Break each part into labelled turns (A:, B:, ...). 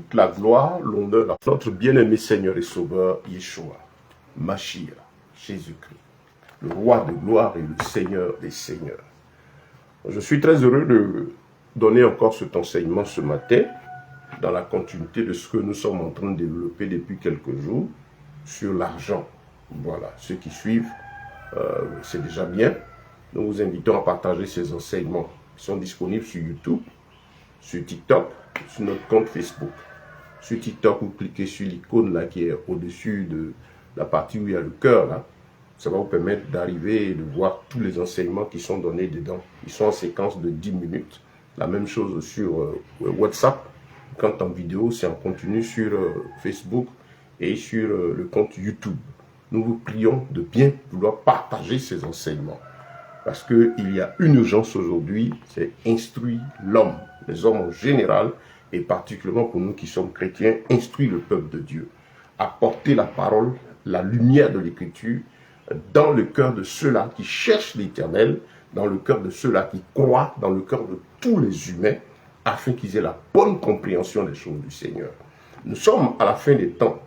A: toute la gloire, l'honneur, notre bien-aimé Seigneur et Sauveur, Yeshua, Mashiach, Jésus-Christ, le roi de gloire et le Seigneur des seigneurs. Je suis très heureux de donner encore cet enseignement ce matin, dans la continuité de ce que nous sommes en train de développer depuis quelques jours, sur l'argent. Voilà, ceux qui suivent, c'est déjà bien. Nous vous invitons à partager ces enseignements qui sont disponibles sur YouTube, sur TikTok, sur notre compte Facebook. Sur TikTok, vous cliquez sur l'icône là qui est au-dessus de la partie où il y a le cœur là. Ça va vous permettre d'arriver et de voir tous les enseignements qui sont donnés dedans. Ils sont en séquence de 10 minutes. La même chose sur WhatsApp. Quand en vidéo, c'est en continu sur Facebook et sur le compte YouTube. Nous vous prions de bien vouloir partager ces enseignements. Parce qu'il y a une urgence aujourd'hui, c'est instruire l'homme, les hommes en général, et particulièrement pour nous qui sommes chrétiens, instruire le peuple de Dieu. Apporter la parole, la lumière de l'écriture, dans le cœur de ceux-là qui cherchent l'éternel, dans le cœur de ceux-là qui croient, dans le cœur de tous les humains, afin qu'ils aient la bonne compréhension des choses du Seigneur. Nous sommes à la fin des temps,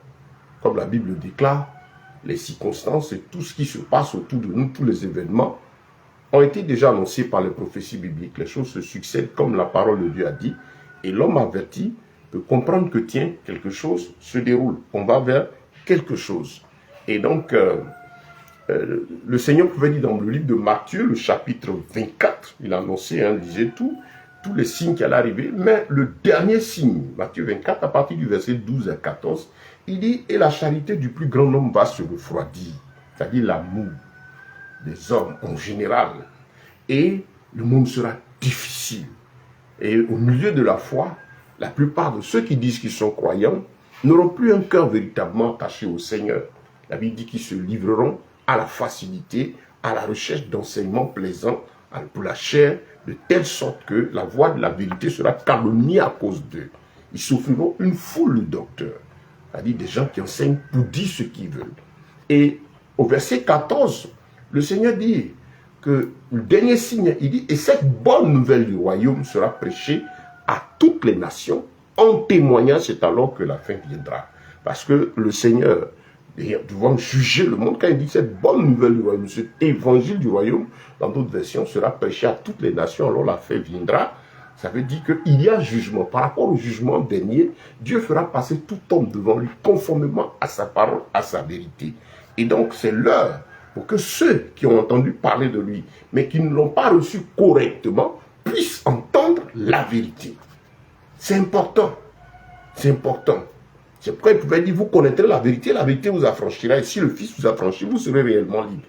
A: comme la Bible déclare, les circonstances et tout ce qui se passe autour de nous, tous les événements, ont été déjà annoncés par les prophéties bibliques. Les choses se succèdent comme la parole de Dieu a dit, et l'homme averti peut comprendre que tiens, quelque chose se déroule, on va vers quelque chose. Et donc, le Seigneur pouvait dire dans le livre de Matthieu, le chapitre 24, il a annoncé, il disait tous les signes qui allaient arriver, mais le dernier signe, Matthieu 24, à partir du verset 12 à 14, il dit, et la charité du plus grand nombre va se refroidir, c'est-à-dire l'amour des hommes en général, et le monde sera difficile. Et au milieu de la foi, la plupart de ceux qui disent qu'ils sont croyants n'auront plus un cœur véritablement attaché au Seigneur. La Bible dit qu'ils se livreront à la facilité, à la recherche d'enseignements plaisants pour la chair, de telle sorte que la voie de la vérité sera calomniée à cause d'eux. Ils souffriront une foule de docteurs, c'est-à-dire des gens qui enseignent pour dire ce qu'ils veulent. Et au verset 14, le Seigneur dit que le dernier signe, il dit, et cette bonne nouvelle du royaume sera prêchée à toutes les nations, en témoignant, c'est alors que la fin viendra. Parce que le Seigneur, devant juger le monde, quand il dit cette bonne nouvelle du royaume, cet évangile du royaume, dans d'autres versions, sera prêché à toutes les nations, alors la fin viendra. Ça veut dire qu'il y a jugement. Par rapport au jugement dernier, Dieu fera passer tout homme devant lui, conformément à sa parole, à sa vérité. Et donc, c'est l'heure pour que ceux qui ont entendu parler de lui, mais qui ne l'ont pas reçu correctement, puissent entendre la vérité. C'est important. C'est important. C'est pourquoi il pouvait dire, vous connaîtrez la vérité vous affranchira, et si le Fils vous affranchit, vous serez réellement libre.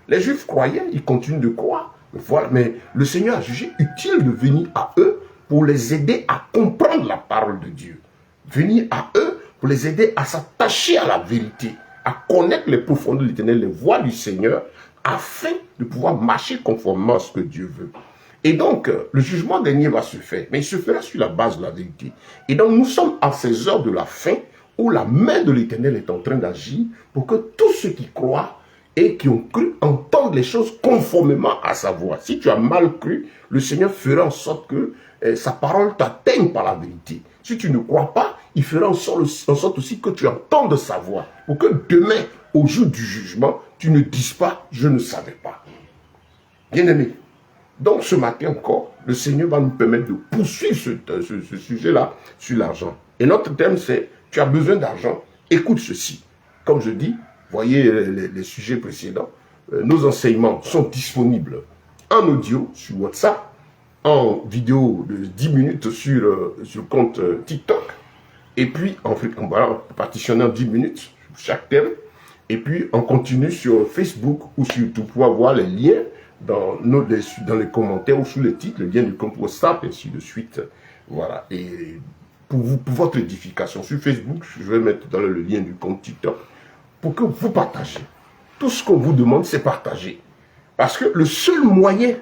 A: Les Juifs croyaient, ils continuent de croire, voilà, mais le Seigneur a jugé utile de venir à eux pour les aider à comprendre la parole de Dieu. Venir à eux pour les aider à s'attacher à la vérité, à connaître les profondeurs de l'Éternel, les voies du Seigneur, afin de pouvoir marcher conformément à ce que Dieu veut. Et donc, le jugement dernier va se faire, mais il se fera sur la base de la vérité. Et donc, nous sommes à ces heures de la fin, où la main de l'Éternel est en train d'agir, pour que tous ceux qui croient et qui ont cru entendent les choses conformément à sa voix. Si tu as mal cru, le Seigneur fera en sorte que sa parole t'atteigne par la vérité. Si tu ne crois pas, il fera en sorte aussi que tu entendes sa voix, pour que demain, au jour du jugement, tu ne dises pas « je ne savais pas ». Bien-aimé, donc ce matin encore, le Seigneur va nous permettre de poursuivre ce sujet-là sur l'argent. Et notre thème c'est « tu as besoin d'argent, écoute ceci ». Comme je dis, voyez les sujets précédents, nos enseignements sont disponibles en audio sur WhatsApp, en vidéo de 10 minutes sur le compte TikTok, et puis en partitionnant 10 minutes sur chaque thème, et puis on continue sur Facebook ou sur YouTube pour avoir les liens dans les commentaires ou sous les titres, le lien du compte WhatsApp, et ainsi de suite. Voilà. Et pour votre édification sur Facebook, je vais mettre dans le lien du compte TikTok, pour que vous partagez. Tout ce qu'on vous demande, c'est partager. Parce que le seul moyen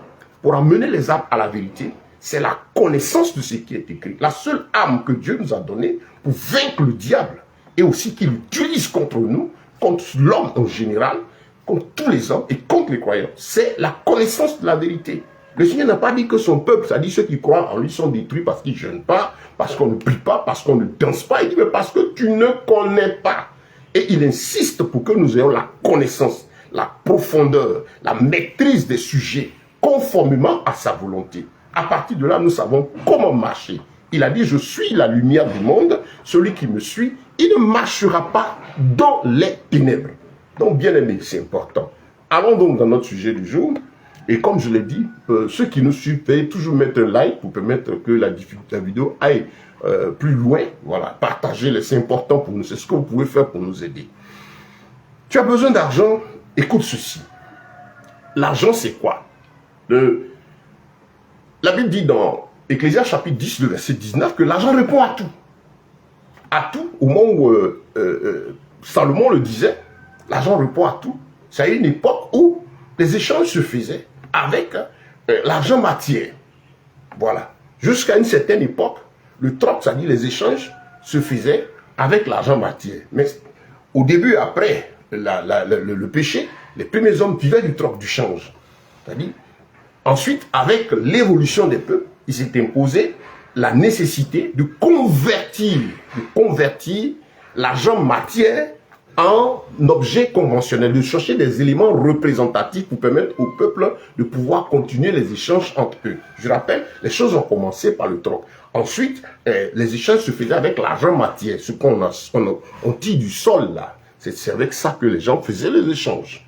A: pour amener les âmes à la vérité, c'est la connaissance de ce qui est écrit. La seule arme que Dieu nous a donnée pour vaincre le diable, et aussi qu'il utilise contre nous, contre l'homme en général, contre tous les hommes et contre les croyants, c'est la connaissance de la vérité. Le Seigneur n'a pas dit que son peuple, c'est-à-dire ceux qui croient en lui, sont détruits parce qu'ils ne jeûnent pas, parce qu'on ne prie pas, parce qu'on ne danse pas. Il dit, mais parce que tu ne connais pas. Et il insiste pour que nous ayons la connaissance, la profondeur, la maîtrise des sujets, conformément à sa volonté. À partir de là, nous savons comment marcher. Il a dit, je suis la lumière du monde, celui qui me suit, il ne marchera pas dans les ténèbres. Donc, bien aimé, c'est important. Allons donc dans notre sujet du jour. Et comme je l'ai dit, ceux qui nous suivent, veuillez toujours mettre un like pour permettre que la vidéo aille plus loin. Voilà, partagez-les, c'est important pour nous. C'est ce que vous pouvez faire pour nous aider. Tu as besoin d'argent, écoute ceci. L'argent, c'est quoi? La Bible dit dans Ecclésiaste chapitre 10, le verset 19, que l'argent répond à tout. À tout, au moment où Salomon le disait, l'argent répond à tout. C'est une époque où les échanges se faisaient avec l'argent matière. Voilà. Jusqu'à une certaine époque, le troc, c'est-à-dire les échanges, se faisaient avec l'argent matière. Mais au début, après le péché, les premiers hommes vivaient du troc, du change. C'est-à-dire, ensuite, avec l'évolution des peuples, il s'est imposé la nécessité de convertir l'argent matière en objet conventionnel, de chercher des éléments représentatifs pour permettre au peuple de pouvoir continuer les échanges entre eux. Je rappelle, les choses ont commencé par le troc. Ensuite, les échanges se faisaient avec l'argent matière, ce on tire du sol là. C'est avec ça que les gens faisaient les échanges.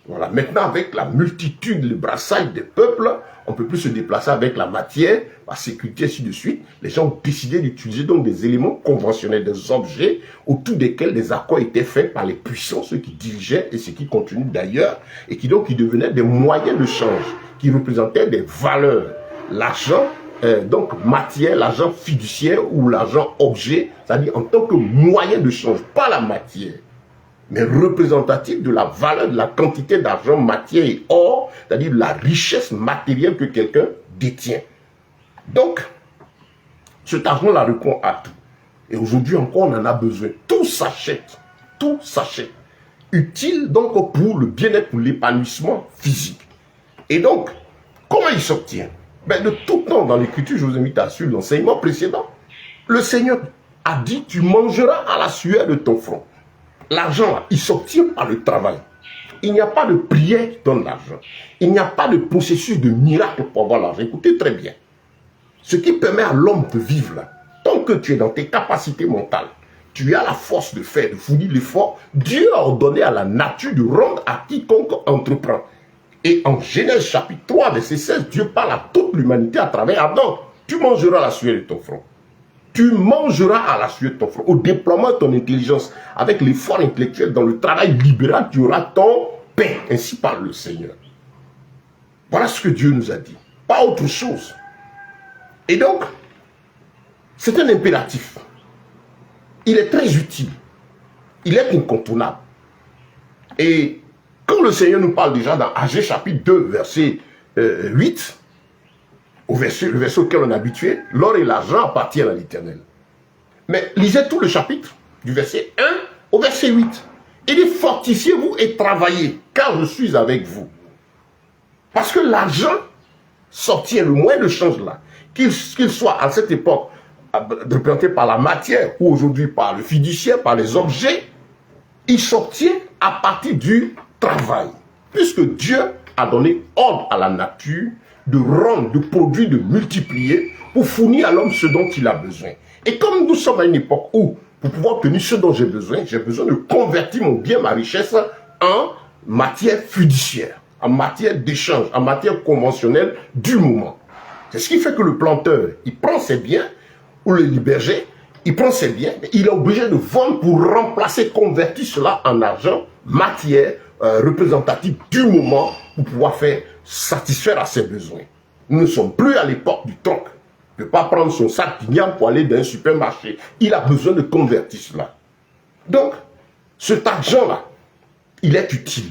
A: Voilà. Maintenant, avec la multitude, le brassage des peuples, on ne peut plus se déplacer avec la matière, la sécurité, ainsi de suite. Les gens ont décidé d'utiliser donc des éléments conventionnels, des objets autour desquels des accords étaient faits par les puissants, ceux qui dirigeaient et ceux qui continuent d'ailleurs, et qui donc qui devenaient des moyens de change, qui représentaient des valeurs. L'argent, donc matière, l'argent fiduciaire ou l'argent objet, c'est-à-dire en tant que moyen de change, pas la matière, mais représentatif de la valeur, de la quantité d'argent, matière et or, c'est-à-dire la richesse matérielle que quelqu'un détient. Donc, cet argent-là répond à tout. Et aujourd'hui encore, on en a besoin. Tout s'achète. Tout s'achète. Utile donc pour le bien-être, pour l'épanouissement physique. Et donc, comment il s'obtient? Ben, de tout temps dans l'Écriture, je vous invite à suivre l'enseignement précédent. Le Seigneur a dit, tu mangeras à la sueur de ton front. L'argent, il s'obtient par le travail. Il n'y a pas de prière qui donne l'argent. Il n'y a pas de processus de miracle pour avoir l'argent. Écoutez très bien. Ce qui permet à l'homme de vivre là, tant que tu es dans tes capacités mentales, tu as la force de faire, de fournir l'effort, Dieu a ordonné à la nature de rendre à quiconque entreprend. Et en Genèse chapitre 3, verset 16, Dieu parle à toute l'humanité à travers Adam. Tu mangeras la sueur de ton front. Tu mangeras à la sueur de ton front. Au déploiement de ton intelligence, avec l'effort intellectuel, dans le travail libéral, tu auras ton pain. Ainsi parle le Seigneur. Voilà ce que Dieu nous a dit. Pas autre chose. Et donc, c'est un impératif. Il est très utile. Il est incontournable. Et quand le Seigneur nous parle déjà dans Agé chapitre 2, verset 8, le verset auquel on est habitué, l'or et l'argent appartiennent à l'Éternel. Mais lisez tout le chapitre, du verset 1 au verset 8. Il dit, fortifiez-vous et travaillez, car je suis avec vous. Parce que l'argent s'obtient, le moyen de change là, qu'il soit à cette époque représenté par la matière, ou aujourd'hui par le fiduciaire, par les objets, il s'obtient à partir du travail. Puisque Dieu a donné ordre à la nature de rendre, de produire, de multiplier pour fournir à l'homme ce dont il a besoin. Et comme nous sommes à une époque où, pour pouvoir obtenir ce dont j'ai besoin de convertir mon bien, ma richesse, en matière fiduciaire, en matière d'échange, en matière conventionnelle du moment. C'est ce qui fait que le planteur, il prend ses biens, ou le berger, il prend ses biens, il est obligé de vendre pour remplacer, convertir cela en argent, matière représentative du moment, pour pouvoir faire satisfaire à ses besoins. Nous ne sommes plus à l'époque du troc. Il ne peut pas prendre son sac d'igname pour aller dans un supermarché. Il a besoin de convertir cela. Donc, cet argent-là, il est utile.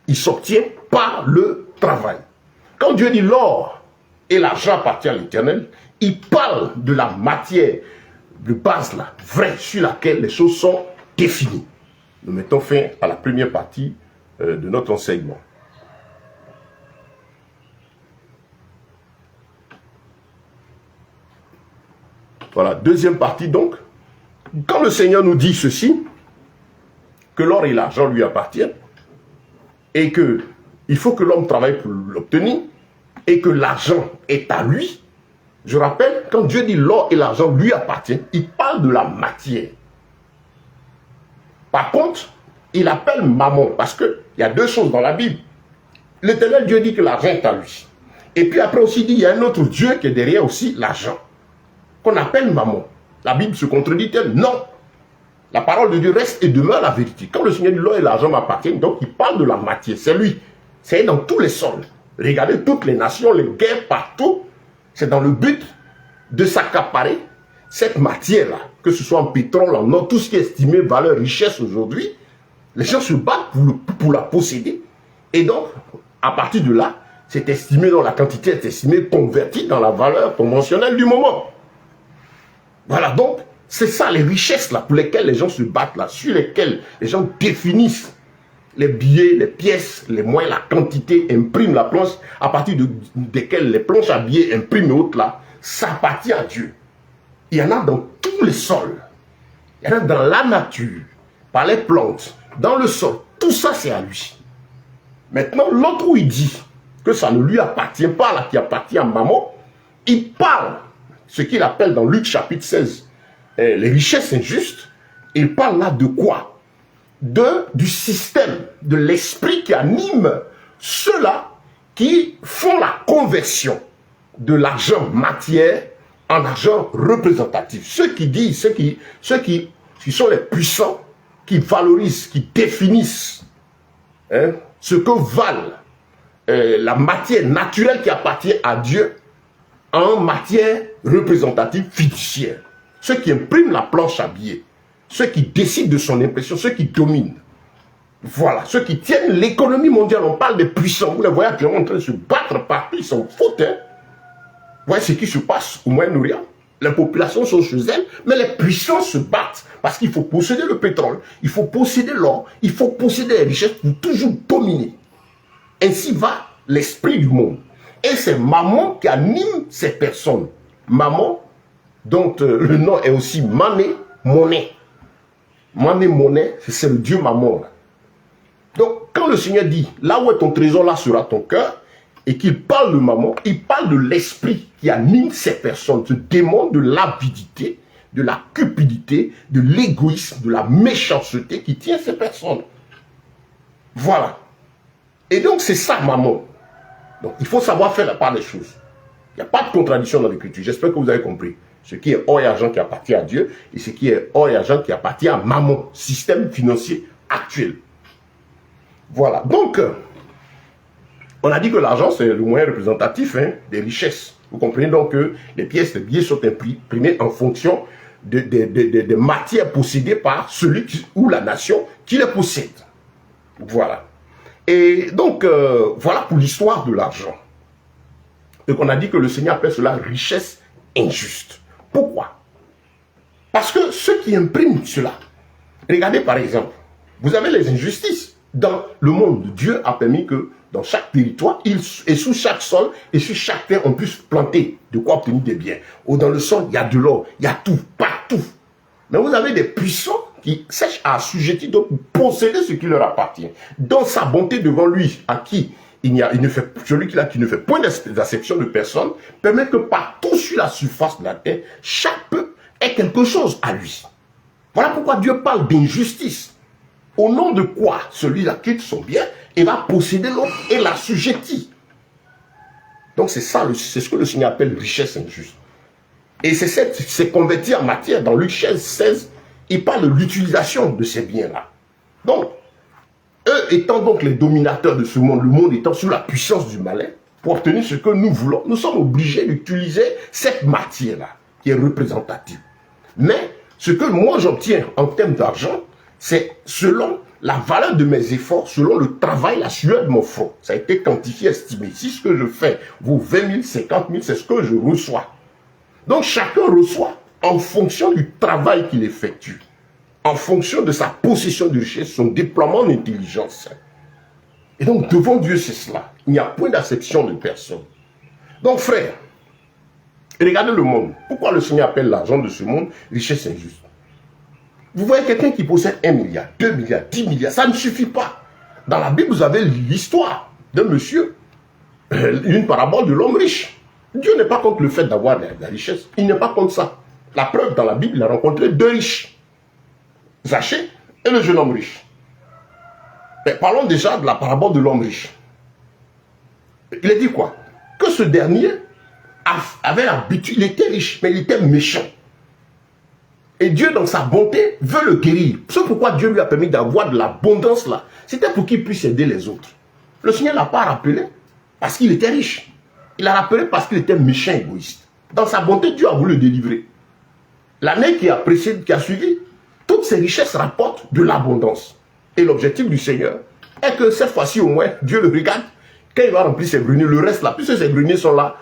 A: Il s'obtient par le travail. Quand Dieu dit l'or et l'argent appartiennent à l'Éternel, il parle de la matière de base là, vraie, sur laquelle les choses sont définies. Nous mettons fin à la première partie de notre enseignement. Voilà, deuxième partie donc. Quand le Seigneur nous dit ceci, que l'or et l'argent lui appartiennent, et que il faut que l'homme travaille pour l'obtenir, et que l'argent est à lui, je rappelle, quand Dieu dit l'or et l'argent lui appartiennent, il parle de la matière. Par contre, il appelle mammon, parce qu'il y a deux choses dans la Bible. L'Éternel Dieu dit que l'argent est à lui. Et puis après aussi dit, il y a un autre Dieu qui est derrière aussi l'argent, qu'on appelle mammon. La Bible se contredit-elle? Non. La parole de Dieu reste et demeure la vérité. Quand le Seigneur dit l'or et l'argent m'appartiennent, donc il parle de la matière, c'est lui. C'est dans tous les sols. Regardez toutes les nations, les guerres partout, c'est dans le but de s'accaparer cette matière-là, que ce soit en pétrole, en or, tout ce qui est estimé valeur, richesse aujourd'hui, les gens se battent pour la posséder. Et donc, à partir de là, c'est estimé dans la quantité, est estimée, convertie dans la valeur conventionnelle du moment. Voilà, donc, c'est ça les richesses là, pour lesquelles les gens se battent là, sur lesquelles les gens définissent les billets, les pièces, les moyens, la quantité, impriment la planche, à partir desquelles les planches à billets impriment autres là, ça appartient à Dieu. Il y en a dans tous les sols. Il y en a dans la nature, par les plantes, dans le sol. Tout ça, c'est à lui. Maintenant, l'autre où il dit que ça ne lui appartient pas, là, qui appartient à maman, il parle, ce qu'il appelle dans Luc chapitre 16, les richesses injustes. Il parle là de quoi? Du système, de l'esprit qui anime ceux-là qui font la conversion de l'argent matière en argent représentatif. Ceux qui disent, ceux qui sont les puissants, qui valorisent, qui définissent ce que valent la matière naturelle qui appartient à Dieu en matière représentative fiduciaire. Ceux qui impriment la planche à billets, ceux qui décident de son impression, ceux qui dominent. Voilà, ceux qui tiennent l'économie mondiale. On parle des puissants. Vous les voyez actuellement en train de se battre partout. Ils sont foutés. Vous voyez ce qui se passe au Moyen-Orient. Les populations sont chez elles, mais les puissants se battent. Parce qu'il faut posséder le pétrole, il faut posséder l'or, il faut posséder les richesses pour toujours dominer. Ainsi va l'esprit du monde. Et c'est Mammon qui anime ces personnes. Mammon, dont le nom est aussi Mané, monnaie. Mané, monnaie, c'est le Dieu Mammon. Donc, quand le Seigneur dit, là où est ton trésor, là sera ton cœur, et qu'il parle de Mammon, il parle de l'esprit qui anime ces personnes, ce démon de l'avidité, de la cupidité, de l'égoïsme, de la méchanceté qui tient ces personnes. Voilà. Et donc, c'est ça, Mammon. Donc, il faut savoir faire la part des choses. Il n'y a pas de contradiction dans l'écriture. J'espère que vous avez compris. Ce qui est or et argent qui appartient à Dieu, et ce qui est or et argent qui appartient à Mammon, système financier actuel. Voilà. Donc, on a dit que l'argent, c'est le moyen représentatif des richesses. Vous comprenez donc que les pièces, les billets sont imprimés en fonction des matières possédées par celui ou la nation qui les possède. Voilà. Et donc, voilà pour l'histoire de l'argent. Donc, on a dit que le Seigneur appelle cela richesse injuste. Pourquoi? Parce que ceux qui impriment cela, regardez par exemple, vous avez les injustices. Dans le monde, Dieu a permis que dans chaque territoire, et sous chaque sol, et sur chaque terre, on puisse planter de quoi obtenir des biens. Ou dans le sol, il y a de l'or, il y a tout, partout. Mais vous avez des puissants qui sèchent à assujettir, donc posséder ce qui leur appartient. Dans sa bonté devant lui, à qui celui qui ne fait point d'acception de personne, permet que partout sur la surface de la terre, chaque peuple ait quelque chose à lui. Voilà pourquoi Dieu parle d'injustice. Au nom de quoi celui-là quitte son bien et va posséder l'autre et l'assujettir. Donc c'est ça, c'est ce que le Seigneur appelle richesse injuste. Et c'est converti en matière. Dans Luc 16, il parle de l'utilisation de ces biens-là. Donc, eux étant donc les dominateurs de ce monde, le monde étant sous la puissance du malin, pour obtenir ce que nous voulons, nous sommes obligés d'utiliser cette matière-là, qui est représentative. Mais, ce que moi j'obtiens en termes d'argent, c'est selon la valeur de mes efforts, selon le travail, la sueur de mon front. Ça a été quantifié, estimé. Si ce que je fais vaut 20 000, 50 000, c'est ce que je reçois. Donc, chacun reçoit en fonction du travail qu'il effectue, en fonction de sa possession de richesse, son déploiement d'intelligence. Et donc, devant Dieu, c'est cela. Il n'y a point d'acception de personne. Donc, frère, Regardez le monde. Pourquoi le Seigneur appelle l'argent de ce monde richesse injuste? Vous voyez quelqu'un qui possède 1 milliard, 2 milliards, 10 milliards, ça ne suffit pas. Dans la Bible, vous avez l'histoire d'un monsieur, une parabole de l'homme riche. Dieu n'est pas contre le fait d'avoir de la richesse. Il n'est pas contre ça. La preuve, dans la Bible, il a rencontré 2 riches. Zachée et le jeune homme riche. Mais parlons déjà de la parabole de l'homme riche. Il a dit quoi? Que ce dernier avait l'habitude, il était riche, mais il était méchant. Et Dieu, dans sa bonté, veut le guérir. C'est pourquoi Dieu lui a permis d'avoir de l'abondance là. C'était pour qu'il puisse aider les autres. Le Seigneur ne l'a pas rappelé parce qu'il était riche. Il l'a rappelé parce qu'il était méchant, égoïste. Dans sa bonté, Dieu a voulu le délivrer. L'année qui a suivi, toutes ces richesses rapportent de l'abondance. Et l'objectif du Seigneur est que cette fois-ci au moins, Dieu le regarde. Quand il va remplir ses greniers, le reste là, puisque ses greniers sont là,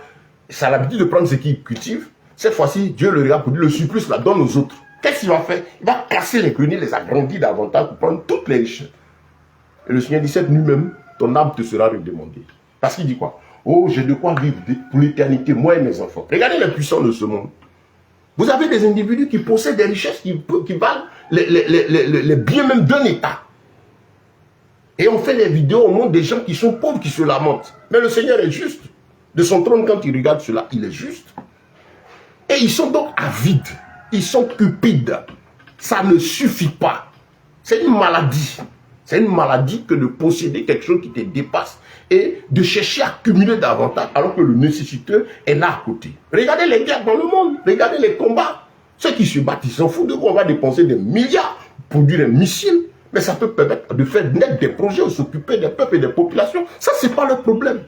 A: ça a l'habitude de prendre ce qu'il cultive. Cette fois-ci, Dieu le regarde pour dire le surplus là, donne aux autres. Qu'est-ce qu'il va faire? Il va casser les greniers, les agrandir davantage pour prendre toutes les richesses. Et le Seigneur dit, cette nuit même, ton âme te sera redemandée. Parce qu'il dit quoi? Oh, j'ai de quoi vivre pour l'éternité, moi et mes enfants. Regardez les puissants de ce monde. Vous avez des individus qui possèdent des richesses qui valent les biens même d'un État. Et on fait des vidéos, on montre des gens qui sont pauvres, qui se lamentent. Mais le Seigneur est juste. De son trône, quand il regarde cela, il est juste. Et ils sont donc avides. Ils sont cupides. Ça ne suffit pas. C'est une maladie. C'est une maladie que de posséder quelque chose qui te dépasse et de chercher à accumuler davantage alors que le nécessiteux est là à côté. Regardez les guerres dans le monde. Regardez les combats. Ceux qui se battent, ils s'en foutent de quoi on va dépenser des milliards pour produire des missiles. Mais ça peut permettre de faire naître des projets ou s'occuper des peuples et des populations. Ça, ce n'est pas le problème.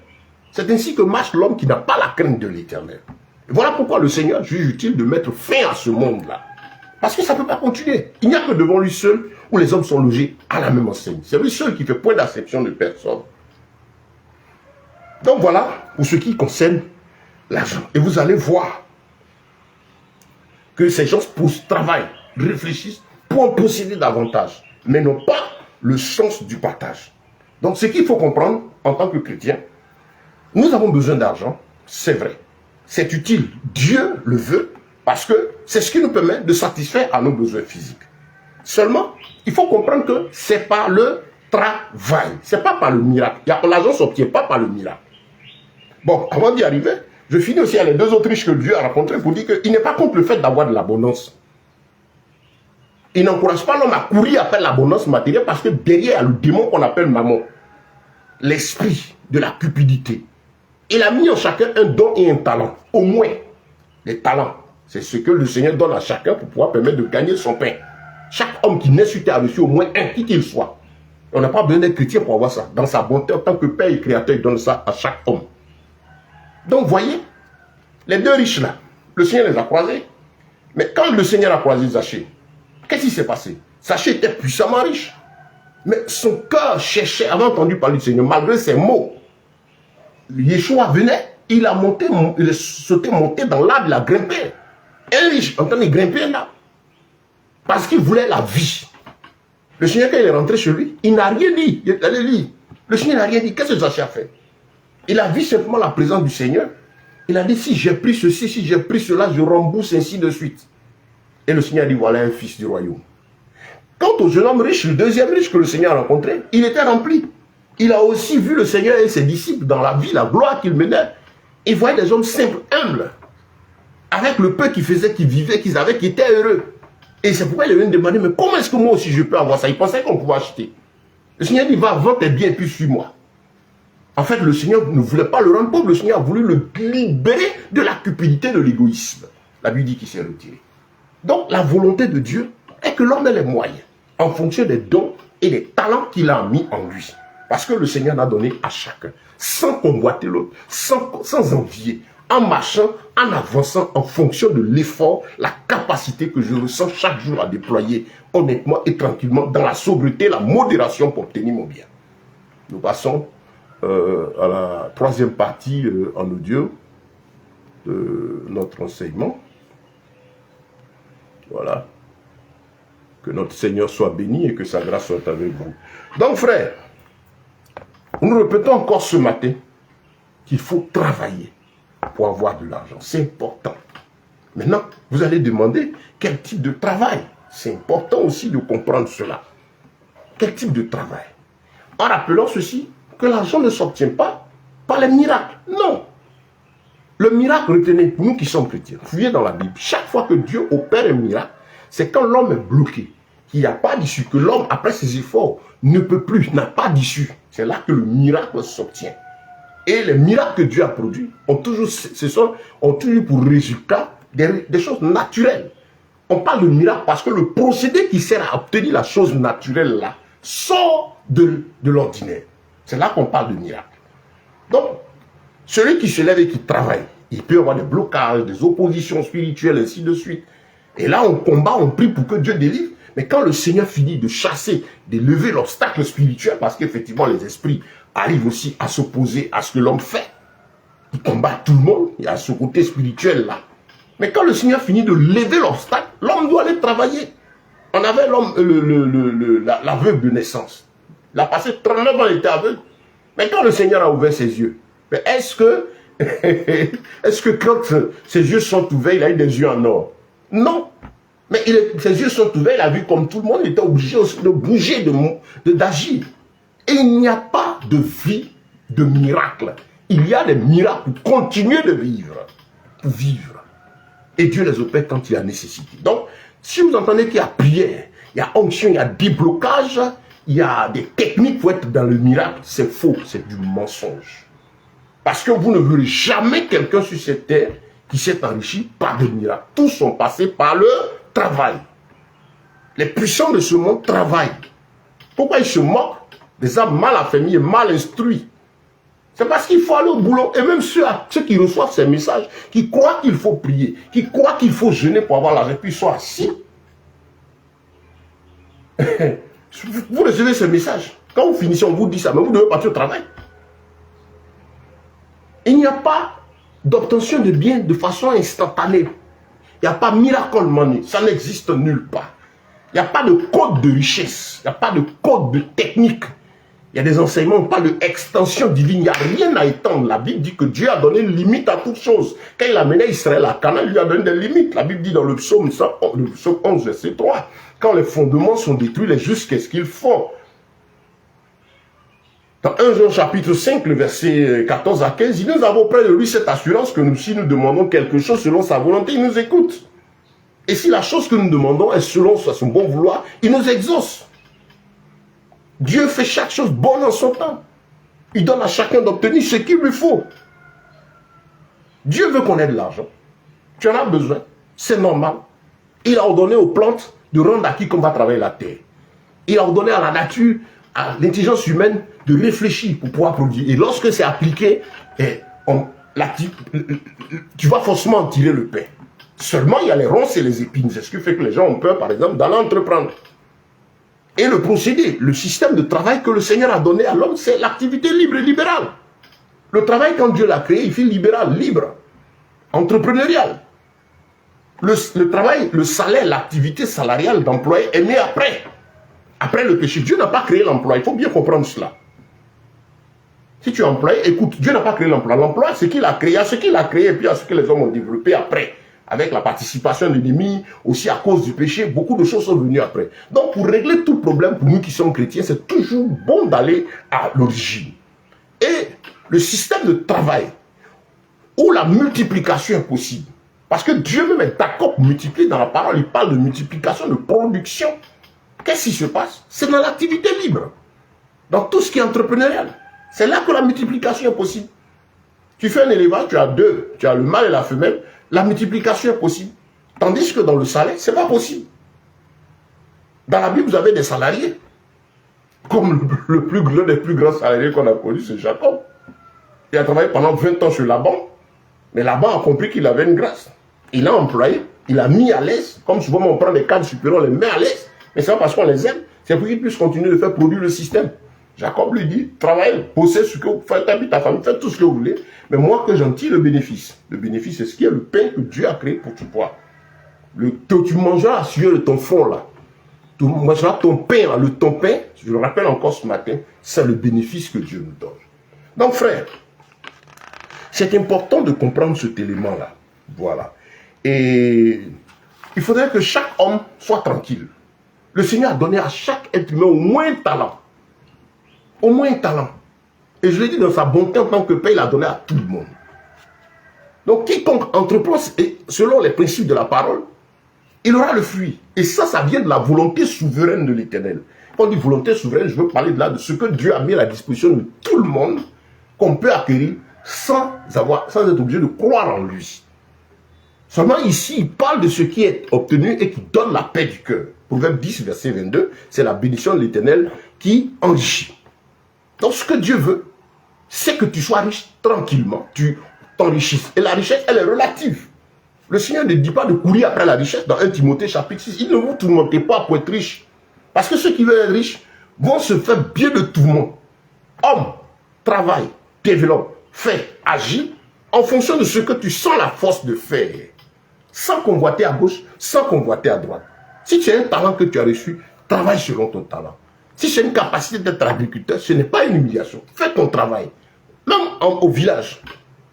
A: C'est ainsi que marche l'homme qui n'a pas la crainte de l'Éternel. Voilà pourquoi le Seigneur juge utile de mettre fin à ce monde-là. Parce que ça ne peut pas continuer. Il n'y a que devant lui seul où les hommes sont logés à la même enseigne. C'est lui seul qui fait point d'acception de personne. Donc voilà pour ce qui concerne l'argent. Et vous allez voir que ces gens travaillent, réfléchissent pour en posséder davantage, mais n'ont pas le sens du partage. Donc ce qu'il faut comprendre en tant que chrétien, nous avons besoin d'argent, c'est vrai. C'est utile, Dieu le veut, parce que c'est ce qui nous permet de satisfaire à nos besoins physiques. Seulement, il faut comprendre que c'est par le travail, c'est pas par le miracle. L'argent ne s'obtient pas par le miracle. Bon, avant d'y arriver, je finis aussi à les 2 autres riches que Dieu a rencontrés pour dire qu'il n'est pas contre le fait d'avoir de l'abondance. Il n'encourage pas l'homme à courir après l'abondance matérielle parce que derrière, il y a le démon qu'on appelle mammon. L'esprit de la cupidité. Il a mis en chacun un don et un talent. Au moins, les talents, c'est ce que le Seigneur donne à chacun pour pouvoir permettre de gagner son pain. Chaque homme qui naît sur terre a reçu au moins un, qui qu'il soit. On n'a pas besoin d'être chrétien pour avoir ça. Dans sa bonté, en tant que Père et Créateur, il donne ça à chaque homme. Donc, voyez, les 2 riches là, le Seigneur les a croisés. Mais quand le Seigneur a croisé Zachée, qu'est-ce qui s'est passé? Zachée était puissamment riche. Mais son cœur cherchait, avait entendu parler du Seigneur, malgré ses mots. Yeshua venait, il a sauté monté dans l'arbre, il a grimpé. Un riche, en train de grimper là. Parce qu'il voulait la vie. Le Seigneur, quand il est rentré chez lui, il n'a rien dit. Il est allé lire. Le Seigneur n'a rien dit. Qu'est-ce que Zachée a fait? Il a vu simplement la présence du Seigneur. Il a dit, si j'ai pris ceci, si j'ai pris cela, je rembourse ainsi de suite. Et le Seigneur a dit, voilà un fils du royaume. Quant au jeune homme riche, le 2e riche que le Seigneur a rencontré, il était rempli. Il a aussi vu le Seigneur et ses disciples dans la vie, la gloire qu'il menait. Il voyait des hommes simples, humbles, avec le peu qu'ils faisaient, qu'ils vivaient, qu'ils avaient, qui étaient heureux. Et c'est pourquoi il est venu demander, mais comment est-ce que moi aussi je peux avoir ça? Il pensait qu'on pouvait acheter. Le Seigneur dit, va, vends tes biens et puis suis-moi. En fait, le Seigneur ne voulait pas le rendre pauvre, le Seigneur a voulu le libérer de la cupidité, de l'égoïsme. La Bible dit qu'il s'est retiré. Donc, la volonté de Dieu est que l'homme ait les moyens, en fonction des dons et des talents qu'il a mis en lui. Parce que le Seigneur l'a donné à chacun, sans convoiter l'autre, sans envier, en marchant, en avançant en fonction de l'effort, la capacité que je ressens chaque jour à déployer honnêtement et tranquillement dans la sobriété, la modération pour obtenir mon bien. Nous passons à la 3e partie en audio de notre enseignement. Voilà. Que notre Seigneur soit béni et que sa grâce soit avec vous. Donc, frères, nous répétons encore ce matin qu'il faut travailler. pour avoir de l'argent. C'est important. Maintenant, vous allez demander quel type de travail. C'est important aussi de comprendre cela. Quel type de travail? En rappelant ceci, que l'argent ne s'obtient pas par les miracles. Non. Le miracle, retenez, pour nous qui sommes chrétiens, fouillez dans la Bible. Chaque fois que Dieu opère un miracle, c'est quand l'homme est bloqué, qu'il n'y a pas d'issue, que l'homme, après ses efforts, ne peut plus, n'a pas d'issue. C'est là que le miracle s'obtient. Et les miracles que Dieu a produits ont toujours pour résultat des choses naturelles. On parle de miracle parce que le procédé qui sert à obtenir la chose naturelle là sort de l'ordinaire. C'est là qu'on parle de miracle. Donc, celui qui se lève et qui travaille, il peut y avoir des blocages, des oppositions spirituelles, ainsi de suite. Et là, on combat, on prie pour que Dieu délivre. Mais quand le Seigneur finit de chasser, de lever l'obstacle spirituel, parce qu'effectivement, les esprits arrivent aussi à s'opposer à ce que l'homme fait, il combat tout le monde, il y a ce côté spirituel là. Mais quand le Seigneur finit de lever l'obstacle, l'homme doit aller travailler. On avait l'homme, l'aveugle de naissance. Il a passé 39 ans, il était aveugle. Mais quand le Seigneur a ouvert ses yeux, est-ce que quand ses yeux sont ouverts, il a eu des yeux en or? Non. Mais ses yeux sont ouverts, il a vu comme tout le monde, il était obligé aussi de bouger, d'agir. Et il n'y a pas de vie de miracle. Il y a des miracles pour continuer de vivre. Pour vivre. Et Dieu les opère quand il y a nécessité. Donc, si vous entendez qu'il y a prière, il y a onction, il y a déblocage, il y a des techniques pour être dans le miracle, c'est faux, c'est du mensonge. Parce que vous ne verrez jamais quelqu'un sur cette terre qui s'est enrichi par des miracles. Tous sont passés par le travail. Les puissants de ce monde travaillent. Pourquoi ils se moquent des âmes mal affermies et mal instruits? C'est parce qu'il faut aller au boulot. Et même ceux qui reçoivent ces messages, qui croient qu'il faut prier, qui croient qu'il faut jeûner pour avoir l'argent, puis ils sont assis. Vous recevez ce message. Quand vous finissez, on vous dit ça, mais vous devez partir au travail. Il n'y a pas d'obtention de biens de façon instantanée. Il n'y a pas miracle money. Ça n'existe nulle part. Il n'y a pas de code de richesse. Il n'y a pas de code de technique. Il y a des enseignements, on parle d'extension divine. Il n'y a rien à étendre. La Bible dit que Dieu a donné une limite à toute chose. Quand il a mené Israël à Canaan, il lui a donné des limites. La Bible dit dans le psaume 11, verset 3, quand les fondements sont détruits, les justes, qu'est-ce qu'ils font? Dans 1 Jean chapitre 5, le verset 14 à 15, nous avons auprès de lui cette assurance que si nous demandons quelque chose selon sa volonté, il nous écoute. Et si la chose que nous demandons est selon son bon vouloir, il nous exauce. Dieu fait chaque chose bonne en son temps. Il donne à chacun d'obtenir ce qu'il lui faut. Dieu veut qu'on ait de l'argent. Tu en as besoin. C'est normal. Il a ordonné aux plantes de rendre à quiconque va travailler la terre. Il a ordonné à la nature, à l'intelligence humaine de réfléchir pour pouvoir produire. Et lorsque c'est appliqué, tu vas forcément en tirer le pain. Seulement, il y a les ronces et les épines. C'est ce qui fait que les gens ont peur, par exemple, d'aller entreprendre. Et le procédé, le système de travail que le Seigneur a donné à l'homme, c'est l'activité libre et libérale. Le travail, quand Dieu l'a créé, il fait libéral, libre, entrepreneurial. Le travail, le salaire, l'activité salariale d'employé est née après. Après le péché. Dieu n'a pas créé l'emploi. Il faut bien comprendre cela. Si tu es employé, écoute, Dieu n'a pas créé l'emploi. L'emploi, c'est qu'il a créé, à ce qu'il a créé, et puis à ce que les hommes ont développé après. Avec la participation de l'ennemi, aussi à cause du péché, beaucoup de choses sont venues après. Donc, pour régler tout problème, pour nous qui sommes chrétiens, c'est toujours bon d'aller à l'origine. Et le système de travail, où la multiplication est possible, parce que Dieu même est d'accord pour multiplier dans la parole, il parle de multiplication, de production. Qu'est-ce qui se passe? C'est dans l'activité libre, dans tout ce qui est entrepreneurial. C'est là que la multiplication est possible. Tu fais un élevage, tu as deux, tu as le mâle et la femelle, la multiplication est possible. Tandis que dans le salaire, ce n'est pas possible. Dans la Bible, vous avez des salariés. Comme le plus grand des plus grands salariés qu'on a connu, c'est Jacob. Il a travaillé pendant 20 ans sur Laban. Mais Laban a compris qu'il avait une grâce. Il a employé, il a mis à l'aise. Comme souvent on prend des cadres supérieurs, on les met à l'aise. Mais c'est pas parce qu'on les aime, c'est pour qu'ils puissent continuer de faire produire le système. Jacob lui dit, travaillez, bossez ce que vous faites, ta famille, faites tout ce que vous voulez. Mais moi que j'en tire le bénéfice. Le bénéfice, c'est ce qui est le pain que Dieu a créé pour tu bois. Que tu mangeras sur de ton fond là. Tu mangeras ton pain là. Ton pain, je le rappelle encore ce matin, c'est le bénéfice que Dieu nous donne. Donc frère, C'est important de comprendre cet élément-là. Voilà. Et il faudrait que chaque homme soit tranquille. Le Seigneur a donné à chaque être humain au moins un talent. Au moins un talent. Et je l'ai dit dans sa bonté en tant que Père, il a donné à tout le monde. Donc quiconque entreprend selon les principes de la parole, il aura le fruit. Et ça vient de la volonté souveraine de l'Éternel. Quand on dit volonté souveraine, je veux parler de ce que Dieu a mis à la disposition de tout le monde, qu'on peut acquérir sans être obligé de croire en lui. Seulement ici, il parle de ce qui est obtenu et qui donne la paix du cœur. Proverbe 10, verset 22, c'est la bénédiction de l'Éternel qui enrichit. Donc ce que Dieu veut, c'est que tu sois riche tranquillement, tu t'enrichisses. Et la richesse, elle est relative. Le Seigneur ne dit pas de courir après la richesse dans 1 Timothée chapitre 6. Il ne vous tourmentez pas pour être riche. Parce que ceux qui veulent être riches vont se faire bien de tourment. Homme, travaille, développe, fait, agit en fonction de ce que tu sens la force de faire. Sans convoiter à gauche, sans convoiter à droite. Si tu as un talent que tu as reçu, travaille selon ton talent. Si tu as une capacité d'être agriculteur, ce n'est pas une humiliation. Fais ton travail. Même au village,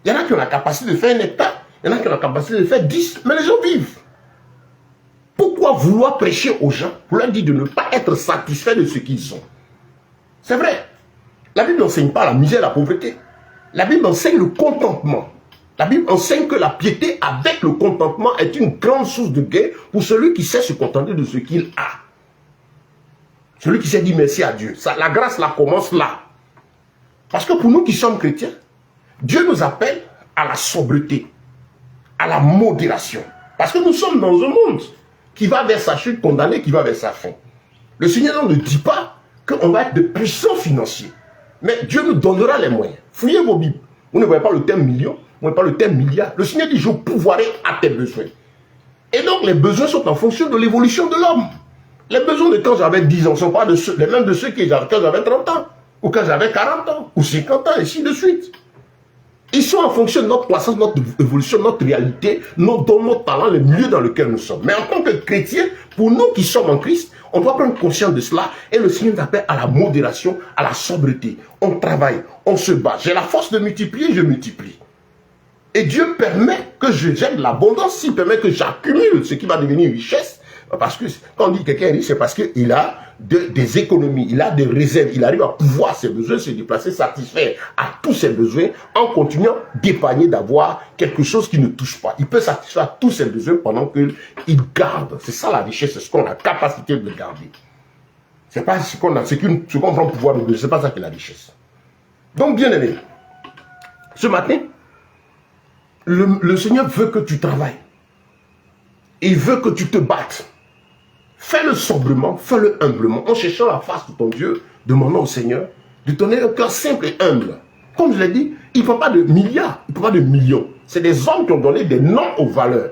A: il y en a qui ont la capacité de faire 1 hectare, il y en a qui ont la capacité de faire 10, mais les gens vivent. Pourquoi vouloir prêcher aux gens pour leur dire de ne pas être satisfait de ce qu'ils ont? C'est vrai. La Bible n'enseigne pas la misère et la pauvreté. La Bible enseigne le contentement. La Bible enseigne que la piété avec le contentement est une grande source de gain pour celui qui sait se contenter de ce qu'il a. Celui qui sait dire merci à Dieu. La grâce, là, commence là. Parce que pour nous qui sommes chrétiens, Dieu nous appelle à la sobriété, à la modération. Parce que nous sommes dans un monde qui va vers sa chute, condamné, qui va vers sa fin. Le Seigneur ne dit pas qu'on va être de puissants financiers. Mais Dieu nous donnera les moyens. Fouillez vos Bibles. Vous ne voyez pas le terme million, vous ne voyez pas le terme milliard. Le Seigneur dit, je pourvoirai à tes besoins. Et donc, les besoins sont en fonction de l'évolution de l'homme. Les besoins de quand j'avais 10 ans ne sont pas les mêmes de ceux qui quand j'avais 30 ans, ou quand j'avais 40 ans, ou 50 ans, et ainsi de suite. Ils sont en fonction de notre croissance, notre évolution, notre réalité, nos dons, nos talents, le milieu dans lequel nous sommes. Mais en tant que chrétiens, pour nous qui sommes en Christ, on doit prendre conscience de cela. Et le Seigneur nous appelle à la modération, à la sobriété. On travaille, on se bat. J'ai la force de multiplier, je multiplie. Et Dieu permet que j'aie de l'abondance, il permet que j'accumule ce qui va devenir richesse. Parce que quand on dit quelqu'un est riche, c'est parce qu'il a des économies, il a des réserves, il arrive à pouvoir ses besoins, se déplacer, satisfaire à tous ses besoins en continuant d'épargner, d'avoir quelque chose qui ne touche pas. Il peut satisfaire tous ses besoins pendant qu'il garde. C'est ça la richesse, c'est ce qu'on a la capacité de garder. C'est pas ce qu'on a, ce qu'on prend pouvoir de besoin, c'est pas ça qui est la richesse. Donc, bien aimé, ce matin, le Seigneur veut que tu travailles. Il veut que tu te battes. Fais-le sobrement, fais-le humblement, en cherchant la face de ton Dieu, demandant au Seigneur de te donner un cœur simple et humble. Comme je l'ai dit, il ne parle pas de milliards, il ne parle pas de millions. C'est des hommes qui ont donné des noms aux valeurs.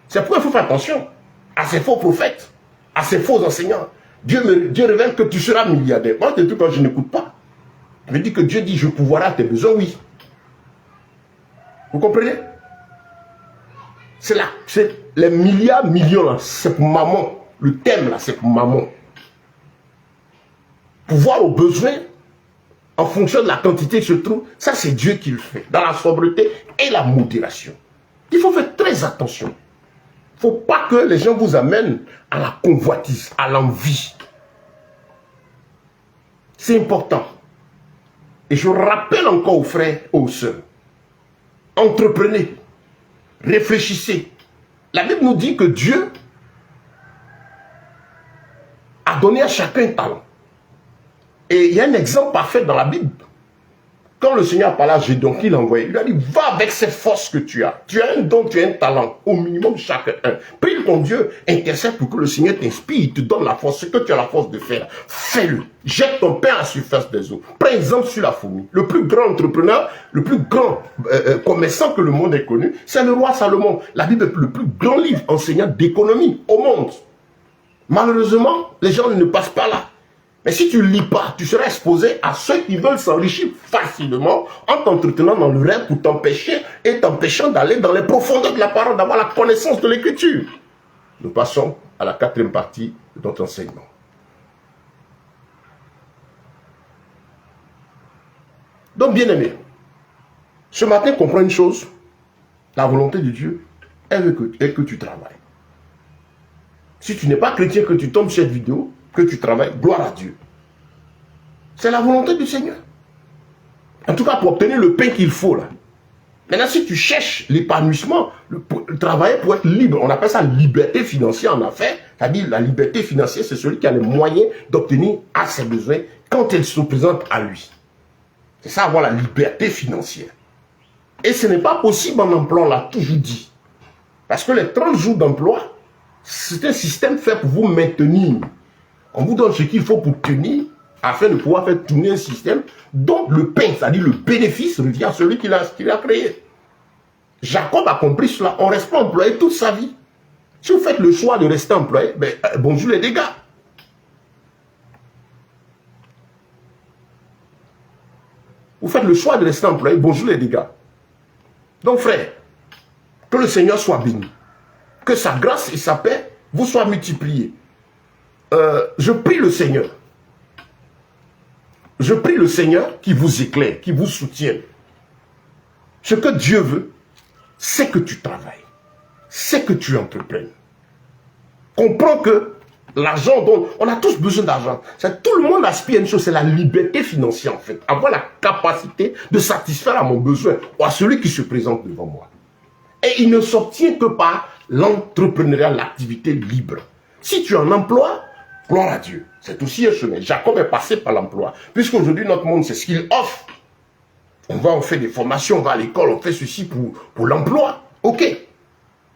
A: C'est pourquoi il faut faire attention à ces faux prophètes, à ces faux enseignants. Dieu révèle que tu seras milliardaire. Moi, des trucs quand je n'écoute pas. Je me dis que Dieu dit, je pourvoirai à tes besoins, oui. Vous comprenez? C'est là, c'est les milliards, millions là, c'est pour maman. Le thème là, c'est pour maman. Pouvoir aux besoins, en fonction de la quantité qui se trouve, ça c'est Dieu qui le fait, dans la sobriété et la modération. Il faut faire très attention. Il ne faut pas que les gens vous amènent à la convoitise, à l'envie. C'est important. Et je rappelle encore aux frères et aux sœurs, entreprenez, réfléchissez. La Bible nous dit que Dieu a donné à chacun un talent. Et il y a un exemple parfait dans la Bible. Quand le Seigneur a parlé à Gédéon, qu'il l'a envoyé, il lui a dit, va avec ces forces que tu as. Tu as un don, tu as un talent, au minimum chacun un. Prie ton Dieu, intercède pour que le Seigneur t'inspire, il te donne la force, ce que tu as la force de faire. Fais-le. Jette ton pain à la surface des eaux. Prends exemple sur la fourmi. Le plus grand entrepreneur, le plus grand commerçant que le monde ait connu, c'est le roi Salomon. La Bible est le plus grand livre enseignant d'économie au monde. Malheureusement, les gens ne passent pas là. Mais si tu ne lis pas, tu seras exposé à ceux qui veulent s'enrichir facilement en t'entretenant dans le rêve pour t'empêcher et t'empêchant d'aller dans les profondeurs de la parole, d'avoir la connaissance de l'écriture. Nous passons à la 4e partie de notre enseignement. Donc, bien aimé, Ce matin, comprends une chose. La volonté de Dieu, elle veut que tu travailles. Si tu n'es pas chrétien, que tu tombes sur cette vidéo, que tu travailles, gloire à Dieu. C'est la volonté du Seigneur. En tout cas, pour obtenir le pain qu'il faut là. Maintenant, si tu cherches l'épanouissement, le travail pour être libre, on appelle ça liberté financière en affaires. C'est-à-dire la liberté financière, c'est celui qui a les moyens d'obtenir à ses besoins quand elle se présente à lui. C'est ça, avoir la liberté financière. Et ce n'est pas possible en emploi, on l'a toujours dit. Parce que les 30 jours d'emploi, c'est un système fait pour vous maintenir. On vous donne ce qu'il faut pour tenir, afin de pouvoir faire tourner un système dont le pain, c'est-à-dire le bénéfice, revient à celui qui l'a créé. Jacob a compris cela. On ne reste pas employé toute sa vie. Si vous faites le choix de rester employé, ben, bonjour les dégâts. Vous faites le choix de rester employé, bonjour les dégâts. Donc frère, que le Seigneur soit béni. Que sa grâce et sa paix vous soient multipliées. Je prie le Seigneur. Je prie le Seigneur qui vous éclaire, qui vous soutienne. Ce que Dieu veut, c'est que tu travailles. C'est que tu entreprennes. Comprends que l'argent dont on a tous besoin d'argent. Tout le monde aspire à une chose, c'est la liberté financière en fait. Avoir la capacité de satisfaire à mon besoin ou à celui qui se présente devant moi. Et il ne s'obtient que par l'entrepreneuriat, l'activité libre. Si tu es en emploi, gloire à Dieu. C'est aussi un chemin. Jacob est passé par l'emploi. Puisqu'aujourd'hui, notre monde, c'est ce qu'il offre. On fait des formations, on va à l'école, on fait ceci pour l'emploi. Ok.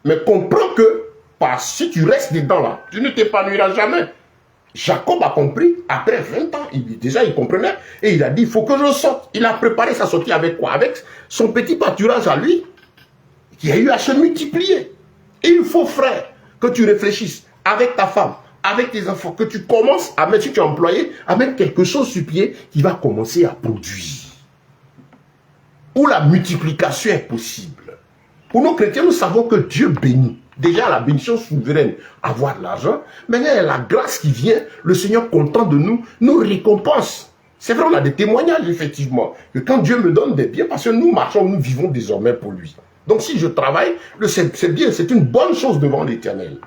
A: Mais comprends que si tu restes dedans là, tu ne t'épanouiras jamais. Jacob a compris, après 20 ans, il comprenait, et il a dit, il faut que je sorte. Il a préparé sa sortie avec quoi? Avec son petit pâturage à lui, qui a eu à se multiplier. Et il faut, frère, que tu réfléchisses avec ta femme, avec tes enfants, que tu commences à mettre, si tu es employé, à mettre quelque chose sur pied qui va commencer à produire. Où la multiplication est possible. Pour nos chrétiens, nous savons que Dieu bénit. Déjà, la bénédiction souveraine, avoir de l'argent. Maintenant, il y a la grâce qui vient. Le Seigneur, content de nous, nous récompense. C'est vrai, on a des témoignages, effectivement, que quand Dieu me donne des biens, parce que nous marchons, nous vivons désormais pour lui. Donc, si je travaille, c'est bien, c'est une bonne chose devant l'Éternel.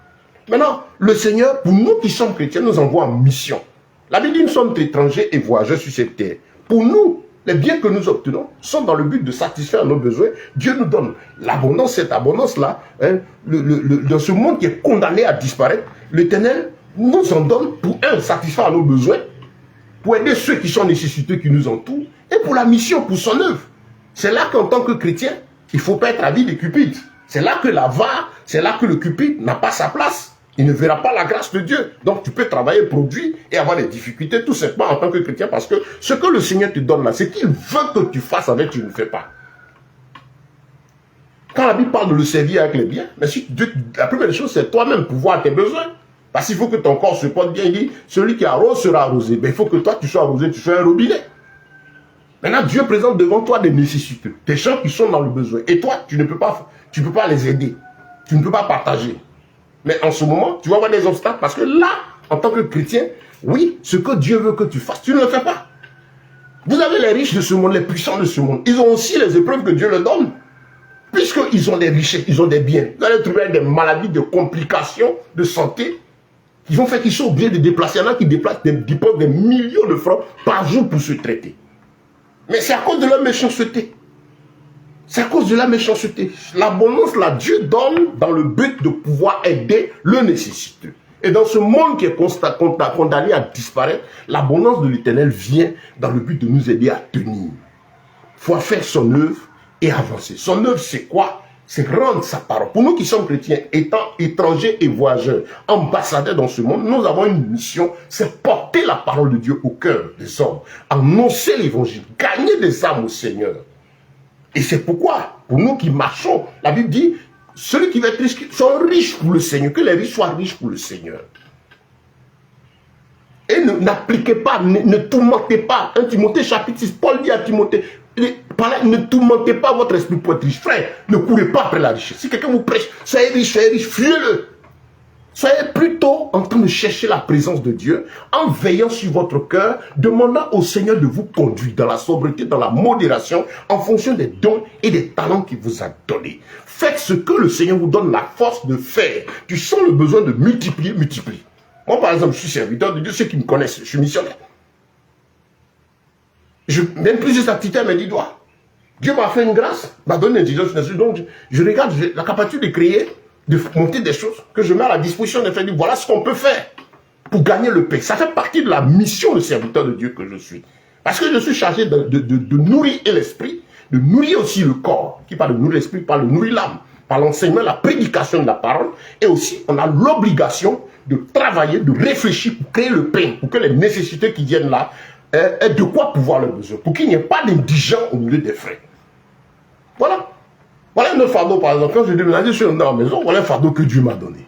A: Maintenant, le Seigneur, pour nous qui sommes chrétiens, nous envoie en mission. La Bible dit, nous sommes étrangers et voyageurs sur cette terre. Pour nous, les biens que nous obtenons sont dans le but de satisfaire nos besoins. Dieu nous donne l'abondance, cette abondance-là, hein, dans ce monde qui est condamné à disparaître, l'Éternel nous en donne pour satisfaire nos besoins, pour aider ceux qui sont nécessiteux, qui nous entourent, et pour la mission, pour son œuvre. C'est là qu'en tant que chrétien, il ne faut pas être avide de Cupide. C'est là que l'avare, c'est là que le Cupide n'a pas sa place. Il ne verra pas la grâce de Dieu. Donc tu peux travailler, produire et avoir des difficultés tout simplement en tant que chrétien parce que ce que le Seigneur te donne là, c'est qu'il veut que tu fasses avec, tu ne fais pas. Quand la Bible parle de le servir avec les biens, mais si Dieu, la première des choses, c'est toi-même pouvoir tes besoins. Parce qu'il faut que ton corps se porte bien. Il dit, celui qui arrose sera arrosé. Mais il faut que toi, tu sois arrosé, tu sois un robinet. Maintenant, Dieu présente devant toi des nécessités. Des gens qui sont dans le besoin. Et toi, tu ne peux pas les aider. Tu ne peux pas partager. Mais en ce moment, tu vas avoir des obstacles parce que là, en tant que chrétien, oui, ce que Dieu veut que tu fasses, tu ne le fais pas. Vous avez les riches de ce monde, les puissants de ce monde. Ils ont aussi les épreuves que Dieu leur donne. Puisqu'ils ont des richesses, ils ont des biens. Vous allez trouver des maladies, des complications de santé qui vont faire qu'ils sont obligés de déplacer. Il y en a qui déplacent des millions de francs par jour pour se traiter. Mais c'est à cause de leur méchanceté. C'est à cause de la méchanceté. L'abondance, là, Dieu donne dans le but de pouvoir aider le nécessiteux. Et dans ce monde qui est condamné à disparaître, l'abondance de l'Éternel vient dans le but de nous aider à tenir. Il faut faire son œuvre et avancer. Son œuvre, c'est quoi? C'est rendre sa parole. Pour nous qui sommes chrétiens, étant étrangers et voyageurs, ambassadeurs dans ce monde, nous avons une mission, c'est porter la parole de Dieu au cœur des hommes, annoncer l'évangile, gagner des âmes au Seigneur. Et c'est pourquoi, pour nous qui marchons, la Bible dit, celui qui va être riche, soit riche pour le Seigneur, que les riches soient riches pour le Seigneur. Et n'appliquez pas, ne tourmentez pas. 1 Timothée chapitre 6, Paul dit à Timothée, ne tourmentez pas votre esprit pour être riche. Frère, ne courez pas après la richesse. Si quelqu'un vous prêche, soyez riche, fuyez-le. Soyez plutôt en train de chercher la présence de Dieu, en veillant sur votre cœur, demandant au Seigneur de vous conduire dans la sobriété, dans la modération, en fonction des dons et des talents qu'il vous a donnés. Faites ce que le Seigneur vous donne la force de faire. Tu sens le besoin de multiplier, multiplier. Moi, par exemple, je suis serviteur de Dieu, ceux qui me connaissent, je suis missionnaire. Même plusieurs activités à mes 10 doigts. Dieu m'a fait une grâce, m'a donné une intelligence. Donc, je regarde la capacité de créer, de monter des choses que je mets à la disposition de faire. Voilà ce qu'on peut faire pour gagner le pain. Ça fait partie de la mission de serviteur de Dieu que je suis. Parce que je suis chargé de nourrir l'esprit, de nourrir aussi le corps. Qui parle de nourrir l'esprit, parle de nourrir l'âme. Par l'enseignement, la prédication de la parole. Et aussi, on a l'obligation de travailler, de réfléchir pour créer le pain, pour que les nécessités qui viennent là aient de quoi pouvoir leurs besoins. Pour qu'il n'y ait pas d'indigents au milieu des frais. Voilà. Voilà un autre fardeau, par exemple. Quand je déménage, je suis dans la maison, voilà un fardeau que Dieu m'a donné.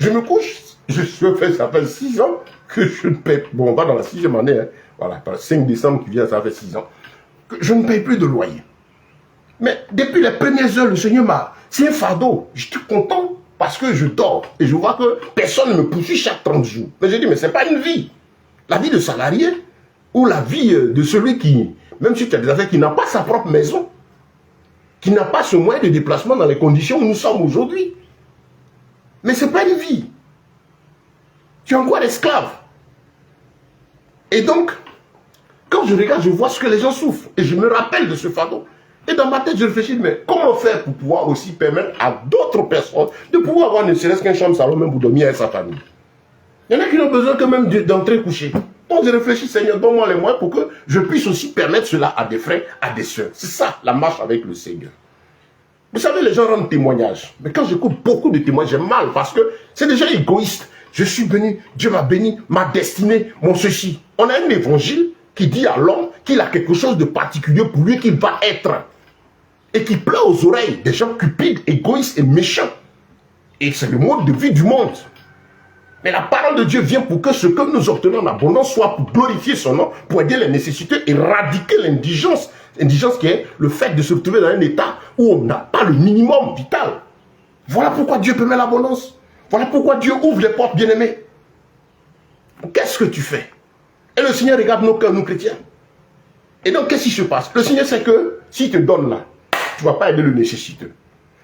A: Je me couche, ça fait 6 ans que je ne paye, bon, on va dans la 6e année, hein. Voilà, par le 5 décembre qui vient, ça fait 6 ans, que je ne paye plus de loyer. Mais depuis les premières heures, le Seigneur m'a, c'est un fardeau. Je suis content parce que je dors et je vois que personne ne me poursuit chaque 30 jours. Mais je dis, mais ce n'est pas une vie. La vie de salarié ou la vie de celui qui, même si tu as des affaires, qui n'a pas sa propre maison, qui n'a pas ce moyen de déplacement dans les conditions où nous sommes aujourd'hui. Mais ce n'est pas une vie. Tu es encore esclave. Et donc, quand je regarde, je vois ce que les gens souffrent. Et je me rappelle de ce fardeau. Et dans ma tête, je réfléchis, mais comment faire pour pouvoir aussi permettre à d'autres personnes de pouvoir avoir ne serait-ce qu'un chambre salon même pour dormir avec sa famille. Il y en a qui n'ont besoin que même d'entrer coucher. Donc je réfléchis, Seigneur, donne-moi les moyens pour que je puisse aussi permettre cela à des frères, à des soeurs. C'est ça, la marche avec le Seigneur. Vous savez, les gens rendent témoignage. Mais quand j'écoute beaucoup de témoignages, j'ai mal parce que c'est déjà égoïste. Je suis béni, Dieu m'a béni, ma destinée, mon ceci. On a un évangile qui dit à l'homme qu'il a quelque chose de particulier pour lui qu'il va être. Et qui plaît aux oreilles des gens cupides, égoïstes et méchants. Et c'est le mode de vie du monde. Mais la parole de Dieu vient pour que ce que nous obtenons en abondance soit pour glorifier son nom, pour aider les nécessités, éradiquer l'indigence. L'indigence qui est le fait de se retrouver dans un état où on n'a pas le minimum vital. Voilà pourquoi Dieu permet l'abondance. Voilà pourquoi Dieu ouvre les portes, bien-aimés. Qu'est-ce que tu fais? Et le Seigneur regarde nos cœurs, nous chrétiens. Et donc, qu'est-ce qui se passe? Le Seigneur sait que s'il te donne là, tu ne vas pas aider le nécessiteux.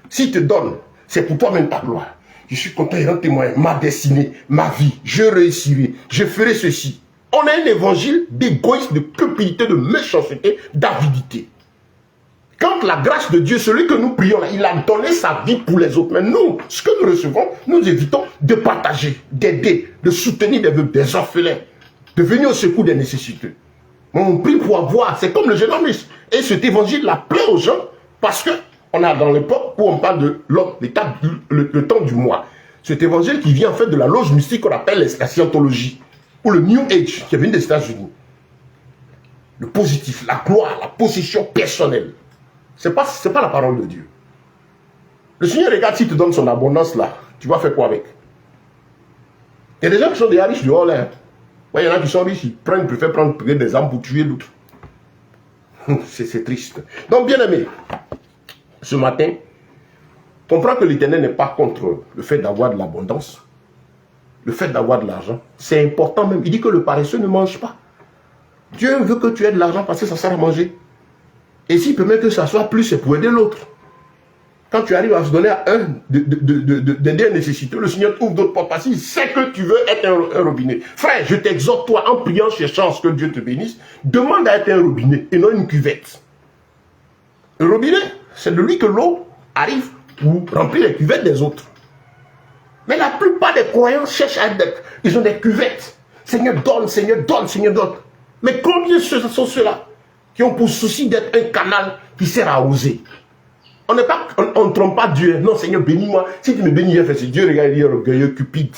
A: S'il te donne, c'est pour toi-même ta gloire. Je suis content, il rend témoin. Ma destinée, ma vie, je réussirai, je ferai ceci. On a un évangile d'égoïsme, de cupidité, de méchanceté, d'avidité. Quand la grâce de Dieu, celui que nous prions là, il a donné sa vie pour les autres. Mais nous, ce que nous recevons, nous évitons de partager, d'aider, de soutenir des orphelins, de venir au secours des nécessiteux. On prie pour avoir, c'est comme le jeune homme riche. Et cet évangile la plaît aux gens parce que on a dans l'époque où on parle de l'homme, le temps du mois. Cet évangile qui vient en fait de la loge mystique qu'on appelle la scientologie, ou le New Age, qui vient des États-Unis. Le positif, la gloire, la possession personnelle. Ce n'est pas la parole de Dieu. Le Seigneur regarde s'il te donne son abondance là, tu vas faire quoi avec? Il y a des gens qui sont déjà riches dehors là. Ouais, il y en a qui sont riches, ils préfèrent prendre des armes pour tuer d'autres. C'est triste. Donc, bien aimé, ce matin, comprends que l'Éternel n'est pas contre le fait d'avoir de l'abondance, le fait d'avoir de l'argent. C'est important même. Il dit que le paresseux ne mange pas. Dieu veut que tu aies de l'argent parce que ça sert à manger. Et s'il permet que ça soit plus, c'est pour aider l'autre. Quand tu arrives à se donner à un, d'aider un nécessiteux, le Seigneur ouvre d'autres portes parce qu'il sait que tu veux être un robinet. Frère, je t'exhorte, toi, en priant, cherchant à ce que Dieu te bénisse, demande à être un robinet et non une cuvette. Le robinet, c'est de lui que l'eau arrive pour remplir les cuvettes des autres. Mais la plupart des croyants cherchent à être, ils ont des cuvettes. Seigneur donne, Seigneur donne, Seigneur donne. Mais combien sont ceux-là qui ont pour souci d'être un canal qui sert à arroser? On ne trompe pas Dieu. Non, Seigneur, bénis-moi. Si tu me bénis, je fais ce Dieu, regarde, il est orgueilleux, cupide.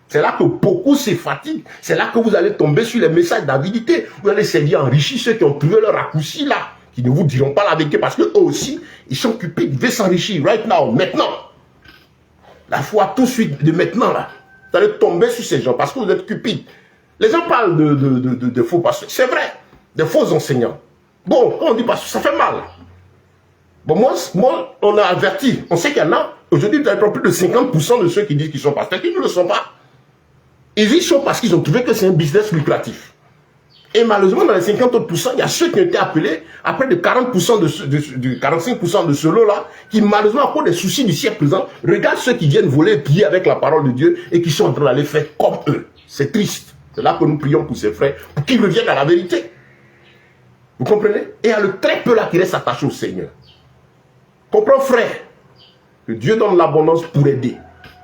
A: C'est là que beaucoup se fatiguent. C'est là que vous allez tomber sur les messages d'avidité. Vous allez servir enrichir ceux qui ont trouvé leur raccourci là, qui ne vous diront pas la vérité parce qu'eux aussi, ils sont cupides, ils veulent s'enrichir. Right now, maintenant. La foi tout de suite, de maintenant là. Vous allez tomber sur ces gens parce que vous êtes cupides. Les gens parlent de faux pasteurs. C'est vrai, de faux enseignants. Bon, on dit parce que ça fait mal. Bon, moi, on a averti. On sait qu'il y en a Aujourd'hui, tu as plus de 50% de ceux qui disent qu'ils sont pasteurs, qui ne le sont pas. Ils y sont parce qu'ils ont trouvé que c'est un business lucratif. Et malheureusement, dans les 50 autres pourcents, il y a ceux qui ont été appelés à près de 40% de 45% de ce lot-là, qui malheureusement, à cause des soucis du siècle présent, regardent ceux qui viennent voler et piller avec la parole de Dieu et qui sont en train d'aller faire comme eux. C'est triste. C'est là que nous prions pour ces frères, pour qu'ils reviennent à la vérité. Vous comprenez? Et il y a le très peu là qui reste attaché au Seigneur. Comprends, frère, que Dieu donne l'abondance pour aider.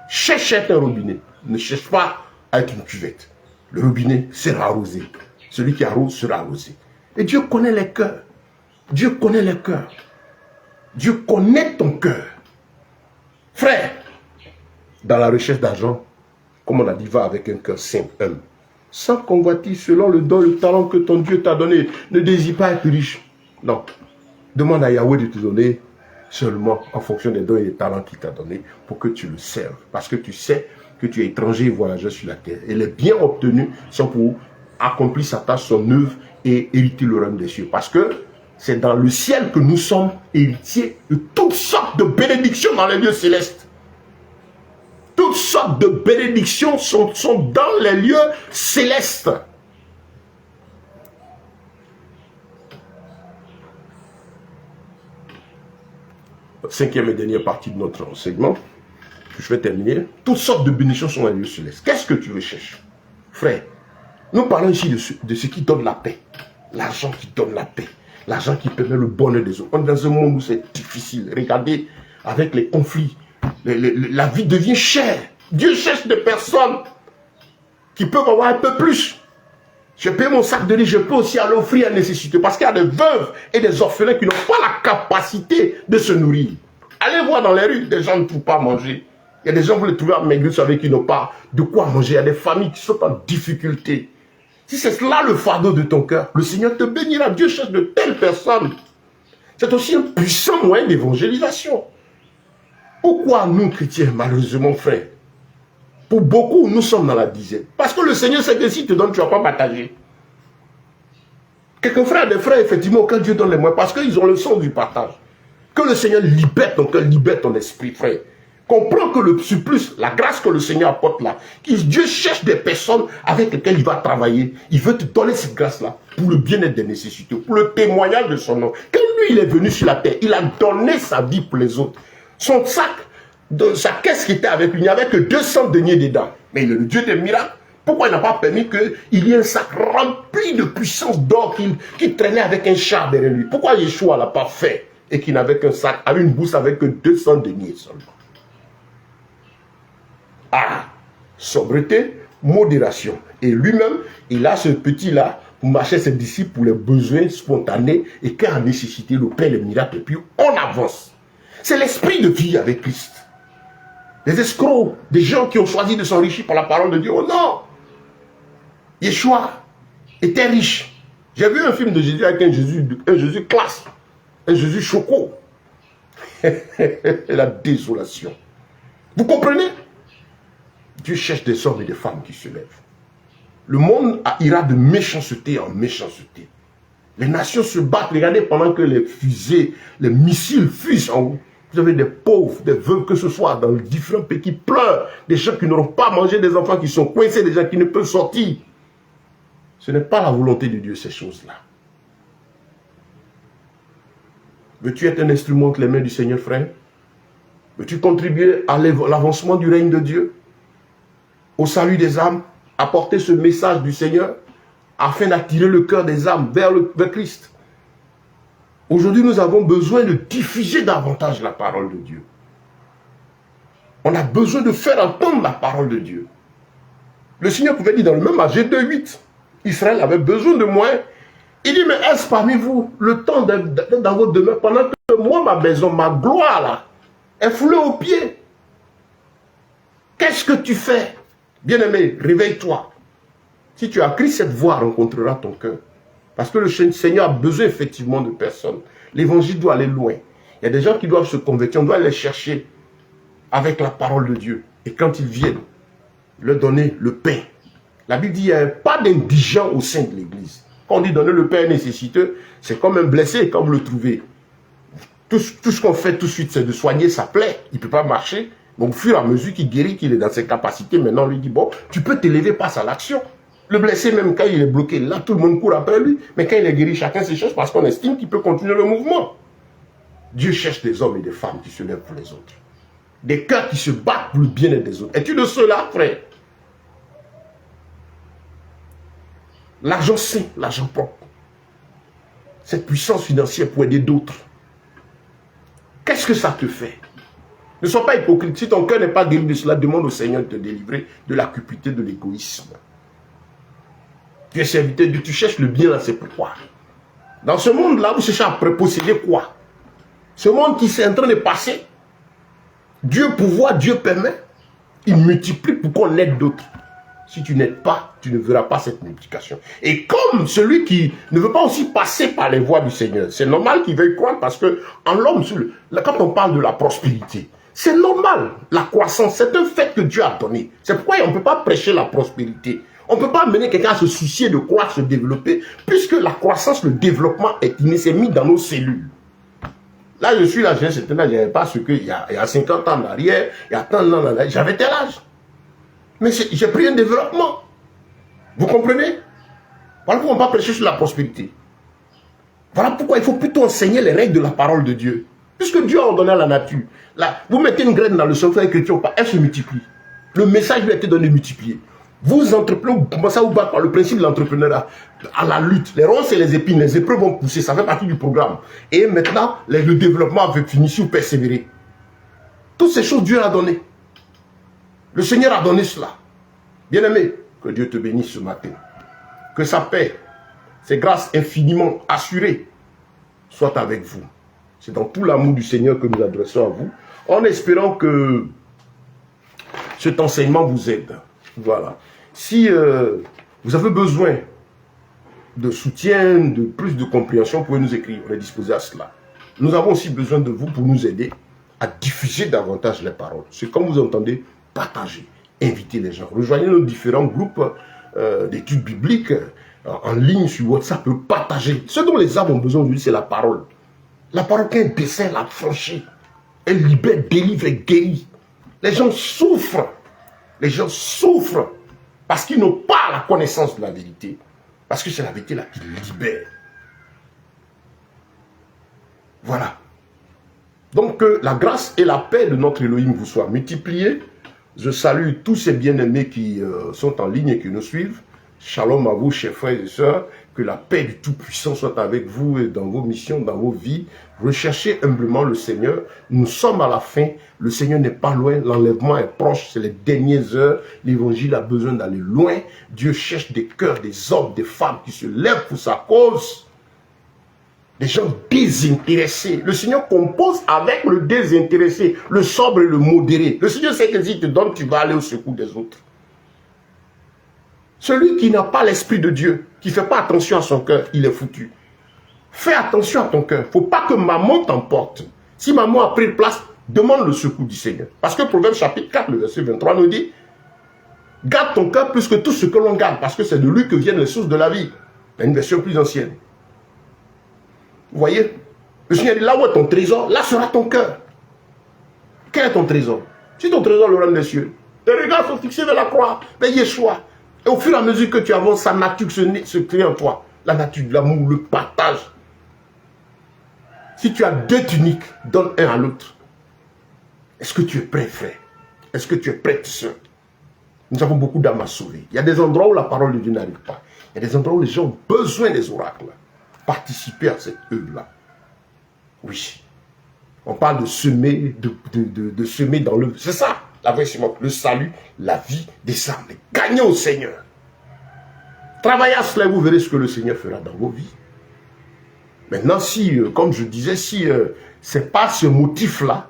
A: Cherche un robinet. Ne cherche pas avec une cuvette. Le robinet sera arrosé. Celui qui arrose sera arrosé. Et Dieu connaît les cœurs. Dieu connaît les cœurs. Dieu connaît ton cœur. Frère, dans la recherche d'argent, comme on a dit, va avec un cœur simple, humble. Sans convoitise, selon le don, le talent que ton Dieu t'a donné. Ne désire pas être riche. Non. Demande à Yahweh de te donner seulement en fonction des dons et des talents qu'il t'a donné pour que tu le serves. Parce que tu sais que tu es étranger et voyageur sur la terre. Et les biens obtenus sont pour accomplir sa tâche, son œuvre et hériter le royaume des cieux. Parce que c'est dans le ciel que nous sommes héritiers de toutes sortes de bénédictions dans les lieux célestes. Toutes sortes de bénédictions sont dans les lieux célestes. Cinquième et dernière partie de notre enseignement, que je vais terminer. Toutes sortes de bénédictions sont dans les lieux célestes. Qu'est-ce que tu recherches? Frère, nous parlons ici de ce qui donne la paix. L'argent qui donne la paix. L'argent qui permet le bonheur des autres. On est dans un monde où c'est difficile. Regardez, avec les conflits, la vie devient chère. Dieu cherche des personnes qui peuvent avoir un peu plus. Je paye mon sac de riz, je peux aussi aller offrir à nécessité. Parce qu'il y a des veuves et des orphelins qui n'ont pas la capacité de se nourrir. Allez voir dans les rues, des gens ne trouvent pas à manger. Il y a des gens, vous les trouvez à Maigret, vous savez, qui n'ont pas de quoi manger. Il y a des familles qui sont en difficulté. Si c'est cela le fardeau de ton cœur, le Seigneur te bénira. Dieu cherche de telles personnes. C'est aussi un puissant moyen d'évangélisation. Pourquoi nous, chrétiens, malheureusement, frères, pour beaucoup, nous sommes dans la dizaine. Parce que le Seigneur sait que si te donne, tu ne vas pas partager. Quelques frères, des frères, effectivement, auxquels Dieu donne les moyens, parce qu'ils ont le sens du partage. Que le Seigneur libère ton cœur, libère ton esprit, frère. Comprends que le surplus, la grâce que le Seigneur apporte là, Dieu cherche des personnes avec lesquelles il va travailler. Il veut te donner cette grâce-là pour le bien-être des nécessités, pour le témoignage de son nom. Quand lui, il est venu sur la terre, il a donné sa vie pour les autres. Son sac, sa caisse qui était avec lui, il n'y avait que 200 deniers dedans. Mais il est le Dieu des miracles. Pourquoi il n'a pas permis qu'il y ait un sac rempli de puissance d'or qui traînait avec un char derrière lui? Pourquoi Yeshua ne l'a pas fait et qu'il n'avait qu'un sac, avait une bourse avec que 200 deniers seulement? Ah, sobriété, modération. Et lui-même, il a ce petit-là pour marcher ses disciples pour les besoins spontanés et quand il a nécessité, le Père, les miracles, et puis on avance. C'est l'esprit de vie avec Christ. Des escrocs, des gens qui ont choisi de s'enrichir par la parole de Dieu. Oh non! Yeshua était riche. J'ai vu un film de Jésus avec un Jésus classe, un Jésus choco. La désolation. Vous comprenez? Dieu cherche des hommes et des femmes qui se lèvent. Le monde ira de méchanceté en méchanceté. Les nations se battent. Regardez pendant que les fusées, les missiles fusent en haut. Vous avez des pauvres, des veuves, que ce soit dans différents pays qui pleurent. Des gens qui n'auront pas mangé, des enfants qui sont coincés, des gens qui ne peuvent sortir. Ce n'est pas la volonté de Dieu, ces choses-là. Veux-tu être un instrument entre les mains du Seigneur, frère? Veux-tu contribuer à l'avancement du règne de Dieu? Au salut des âmes? Apporter ce message du Seigneur afin d'attirer le cœur des âmes vers Christ? Aujourd'hui, nous avons besoin de diffuser davantage la parole de Dieu. On a besoin de faire entendre la parole de Dieu. Le Seigneur pouvait dire dans le même Agé 2:8, Israël avait besoin de moi. Il dit, mais est-ce parmi vous le temps d'être dans votre demeure pendant que moi, ma maison, ma gloire là, est foulée aux pieds? Qu'est-ce que tu fais? Bien-aimé, réveille-toi. Si tu as Christ, cette voix rencontrera ton cœur. Parce que le Seigneur a besoin effectivement de personnes. L'évangile doit aller loin. Il y a des gens qui doivent se convertir. On doit les chercher avec la parole de Dieu. Et quand ils viennent, leur donner le pain. La Bible dit qu'il n'y a pas d'indigent au sein de l'église. Quand on dit donner le pain nécessiteux, c'est comme un blessé, quand vous le trouvez. Tout ce qu'on fait tout de suite, c'est de soigner sa plaie. Il ne peut pas marcher. Donc, au fur et à mesure qu'il guérit, qu'il est dans ses capacités, maintenant, on lui dit, bon, tu peux t'élever, passe à l'action. Le blessé, même quand il est bloqué, là, tout le monde court après lui. Mais quand il est guéri, chacun ses choses parce qu'on estime qu'il peut continuer le mouvement. Dieu cherche des hommes et des femmes qui se lèvent pour les autres. Des cœurs qui se battent pour le bien-être des autres. Es-tu de ceux-là, frère? L'argent sain, l'argent propre. Cette puissance financière pour aider d'autres. Qu'est-ce que ça te fait? Ne sois pas hypocrite. Si ton cœur n'est pas guéri de cela, demande au Seigneur de te délivrer de la cupidité, de l'égoïsme. Tu es serviteur de Dieu, tu cherches le bien, là, c'est pourquoi. Dans ce monde-là, vous cherchez à posséder quoi? Ce monde qui est en train de passer, Dieu pouvoir, Dieu permet, il multiplie pour qu'on aide d'autres. Si tu n'aides pas, tu ne verras pas cette multiplication. Et comme celui qui ne veut pas aussi passer par les voies du Seigneur, c'est normal qu'il veuille croire parce que en l'homme, quand on parle de la prospérité, c'est normal. La croissance, c'est un fait que Dieu a donné. C'est pourquoi on ne peut pas prêcher la prospérité. On ne peut pas amener quelqu'un à se soucier de croître, se développer, puisque la croissance, le développement est mis dans nos cellules. Là, je suis là, j'ai un certain âge, je n'avais pas ce qu'il y a 50 ans en arrière, il y a tant d'années en arrière, j'avais tel âge. Mais j'ai pris un développement. Vous comprenez? Voilà pourquoi on ne peut pas prêcher sur la prospérité. Voilà pourquoi il faut plutôt enseigner les règles de la parole de Dieu. Puisque Dieu a ordonné à la nature. Là, vous mettez une graine dans le sol, elle se multiplie. Le message lui a été donné de multiplier. Vous entreprenez, vous commencez à vous battre par le principe de l'entrepreneuriat, à la lutte. Les ronces et les épines, les épreuves vont pousser, ça fait partie du programme. Et maintenant, le développement va finir si vous persévérez. Toutes ces choses, Dieu l'a donné. Le Seigneur a donné cela. Bien-aimé, que Dieu te bénisse ce matin. Que sa paix, ses grâces infiniment assurées, soient avec vous. C'est dans tout l'amour du Seigneur que nous adressons à vous, en espérant que cet enseignement vous aide. Voilà. Si vous avez besoin de soutien, de plus de compréhension, vous pouvez nous écrire. On est disposé à cela. Nous avons aussi besoin de vous pour nous aider à diffuser davantage les paroles. C'est comme vous entendez, partager, inviter les gens. Rejoignez nos différents groupes d'études bibliques en ligne sur WhatsApp, partager. Ce dont les âmes ont besoin aujourd'hui, c'est la parole. La parole qui est un dessin, la franchit. Elle libère, délivre et guérit. Les gens souffrent. Les gens souffrent parce qu'ils n'ont pas la connaissance de la vérité. Parce que c'est la vérité là qui libère. Voilà. Donc que la grâce et la paix de notre Elohim vous soient multipliées. Je salue tous ces bien-aimés qui sont en ligne et qui nous suivent. Shalom à vous, chers frères et sœurs. Que la paix du Tout-Puissant soit avec vous et dans vos missions, dans vos vies. Recherchez humblement le Seigneur. Nous sommes à la fin. Le Seigneur n'est pas loin. L'enlèvement est proche. C'est les dernières heures. L'évangile a besoin d'aller loin. Dieu cherche des cœurs, des hommes, des femmes qui se lèvent pour sa cause. Des gens désintéressés. Le Seigneur compose avec le désintéressé, le sobre et le modéré. Le Seigneur sait que s'il te donne, tu vas aller au secours des autres. Celui qui n'a pas l'Esprit de Dieu, qui ne fait pas attention à son cœur, il est foutu. Fais attention à ton cœur. Il ne faut pas que maman t'emporte. Si maman a pris place, demande le secours du Seigneur. Parce que Proverbe chapitre 4, le verset 23 nous dit, garde ton cœur plus que tout ce que l'on garde, parce que c'est de lui que viennent les sources de la vie. Il y a une version plus ancienne. Vous voyez? Le Seigneur dit, là où est ton trésor, là sera ton cœur. Quel est ton trésor? Si ton trésor est le royaume des cieux, tes regards sont fixés vers la croix, vers Yeshua. Et au fur et à mesure que tu avances, sa nature se crée en toi. La nature de l'amour, le partage. Si tu as deux tuniques, donne un à l'autre. Est-ce que tu es prêt, frère? Est-ce que tu es prête, sœur? Nous avons beaucoup d'âmes à sauver. Il y a des endroits où la parole de Dieu n'arrive pas. Il y a des endroits où les gens ont besoin des oracles. Participer à cette œuvre-là. Oui. On parle de semer, de semer dans le... C'est ça, la vraie semence. Le salut, la vie des âmes. Gagnez au Seigneur. Travaillez à cela et vous verrez ce que le Seigneur fera dans vos vies. Maintenant, si, comme je disais, si ce n'est pas ce motif-là,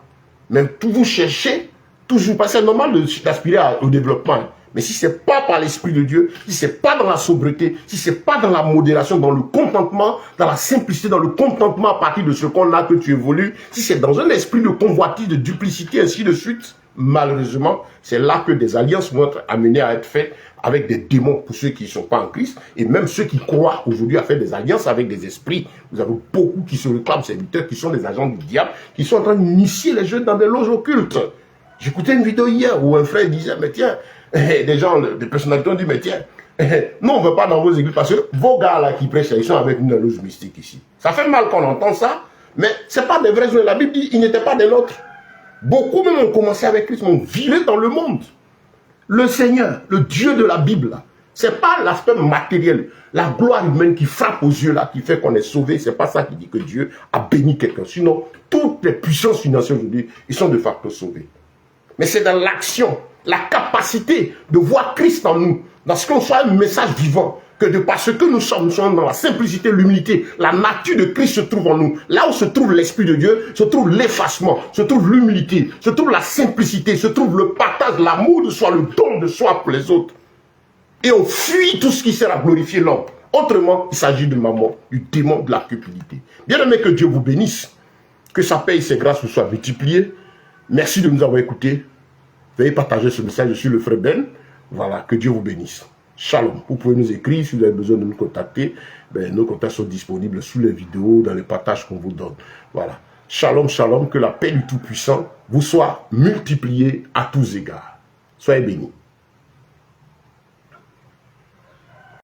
A: mais tout vous cherchez, toujours, parce que c'est normal d'aspirer au développement. Mais si ce n'est pas par l'Esprit de Dieu, si ce n'est pas dans la sobriété, si ce n'est pas dans la modération, dans le contentement, dans la simplicité, dans le contentement à partir de ce qu'on a que tu évolues, si c'est dans un esprit de convoitise, de duplicité, ainsi de suite, malheureusement, c'est là que des alliances vont être amenées à être faites avec des démons pour ceux qui ne sont pas en Christ, et même ceux qui croient aujourd'hui à faire des alliances avec des esprits. Vous avez beaucoup qui se réclament serviteurs, qui sont des agents du diable, qui sont en train d'initier les jeunes dans des loges occultes. J'écoutais une vidéo hier où un frère disait, mais tiens, des gens, des personnalités ont dit, mais tiens, nous on ne veut pas dans vos églises parce que vos gars là qui prêchent, ils sont avec une loge mystique ici. Ça fait mal qu'on entend ça, mais ce n'est pas des vrais joueurs. La Bible dit, ils n'étaient pas des nôtres. Beaucoup même ont commencé avec Christ, ont viré dans le monde. Le Seigneur, le Dieu de la Bible, ce n'est pas l'aspect matériel, la gloire humaine qui frappe aux yeux là, qui fait qu'on est sauvé. Ce n'est pas ça qui dit que Dieu a béni quelqu'un. Sinon, toutes les puissances financières aujourd'hui, ils sont de facto sauvés. Mais c'est dans l'action, la capacité de voir Christ en nous, dans ce qu'on soit un message vivant, que de par ce que nous sommes dans la simplicité, l'humilité, la nature de Christ se trouve en nous. Là où se trouve l'Esprit de Dieu, se trouve l'effacement, se trouve l'humilité, se trouve la simplicité, se trouve le partage, l'amour de soi, le don de soi pour les autres. Et on fuit tout ce qui sert à glorifier l'homme. Autrement, il s'agit de maman, du démon de la cupidité. Bien aimé, que Dieu vous bénisse, que sa paix et ses grâces vous soient multipliées. Merci de nous avoir écoutés. Veuillez partager ce message. Je suis le frère Ben. Voilà, que Dieu vous bénisse. Shalom. Vous pouvez nous écrire si vous avez besoin de nous contacter. Nos contacts sont disponibles sous les vidéos, dans les partages qu'on vous donne. Voilà. Shalom, shalom. Que la paix du Tout-Puissant vous soit multipliée à tous égards. Soyez bénis.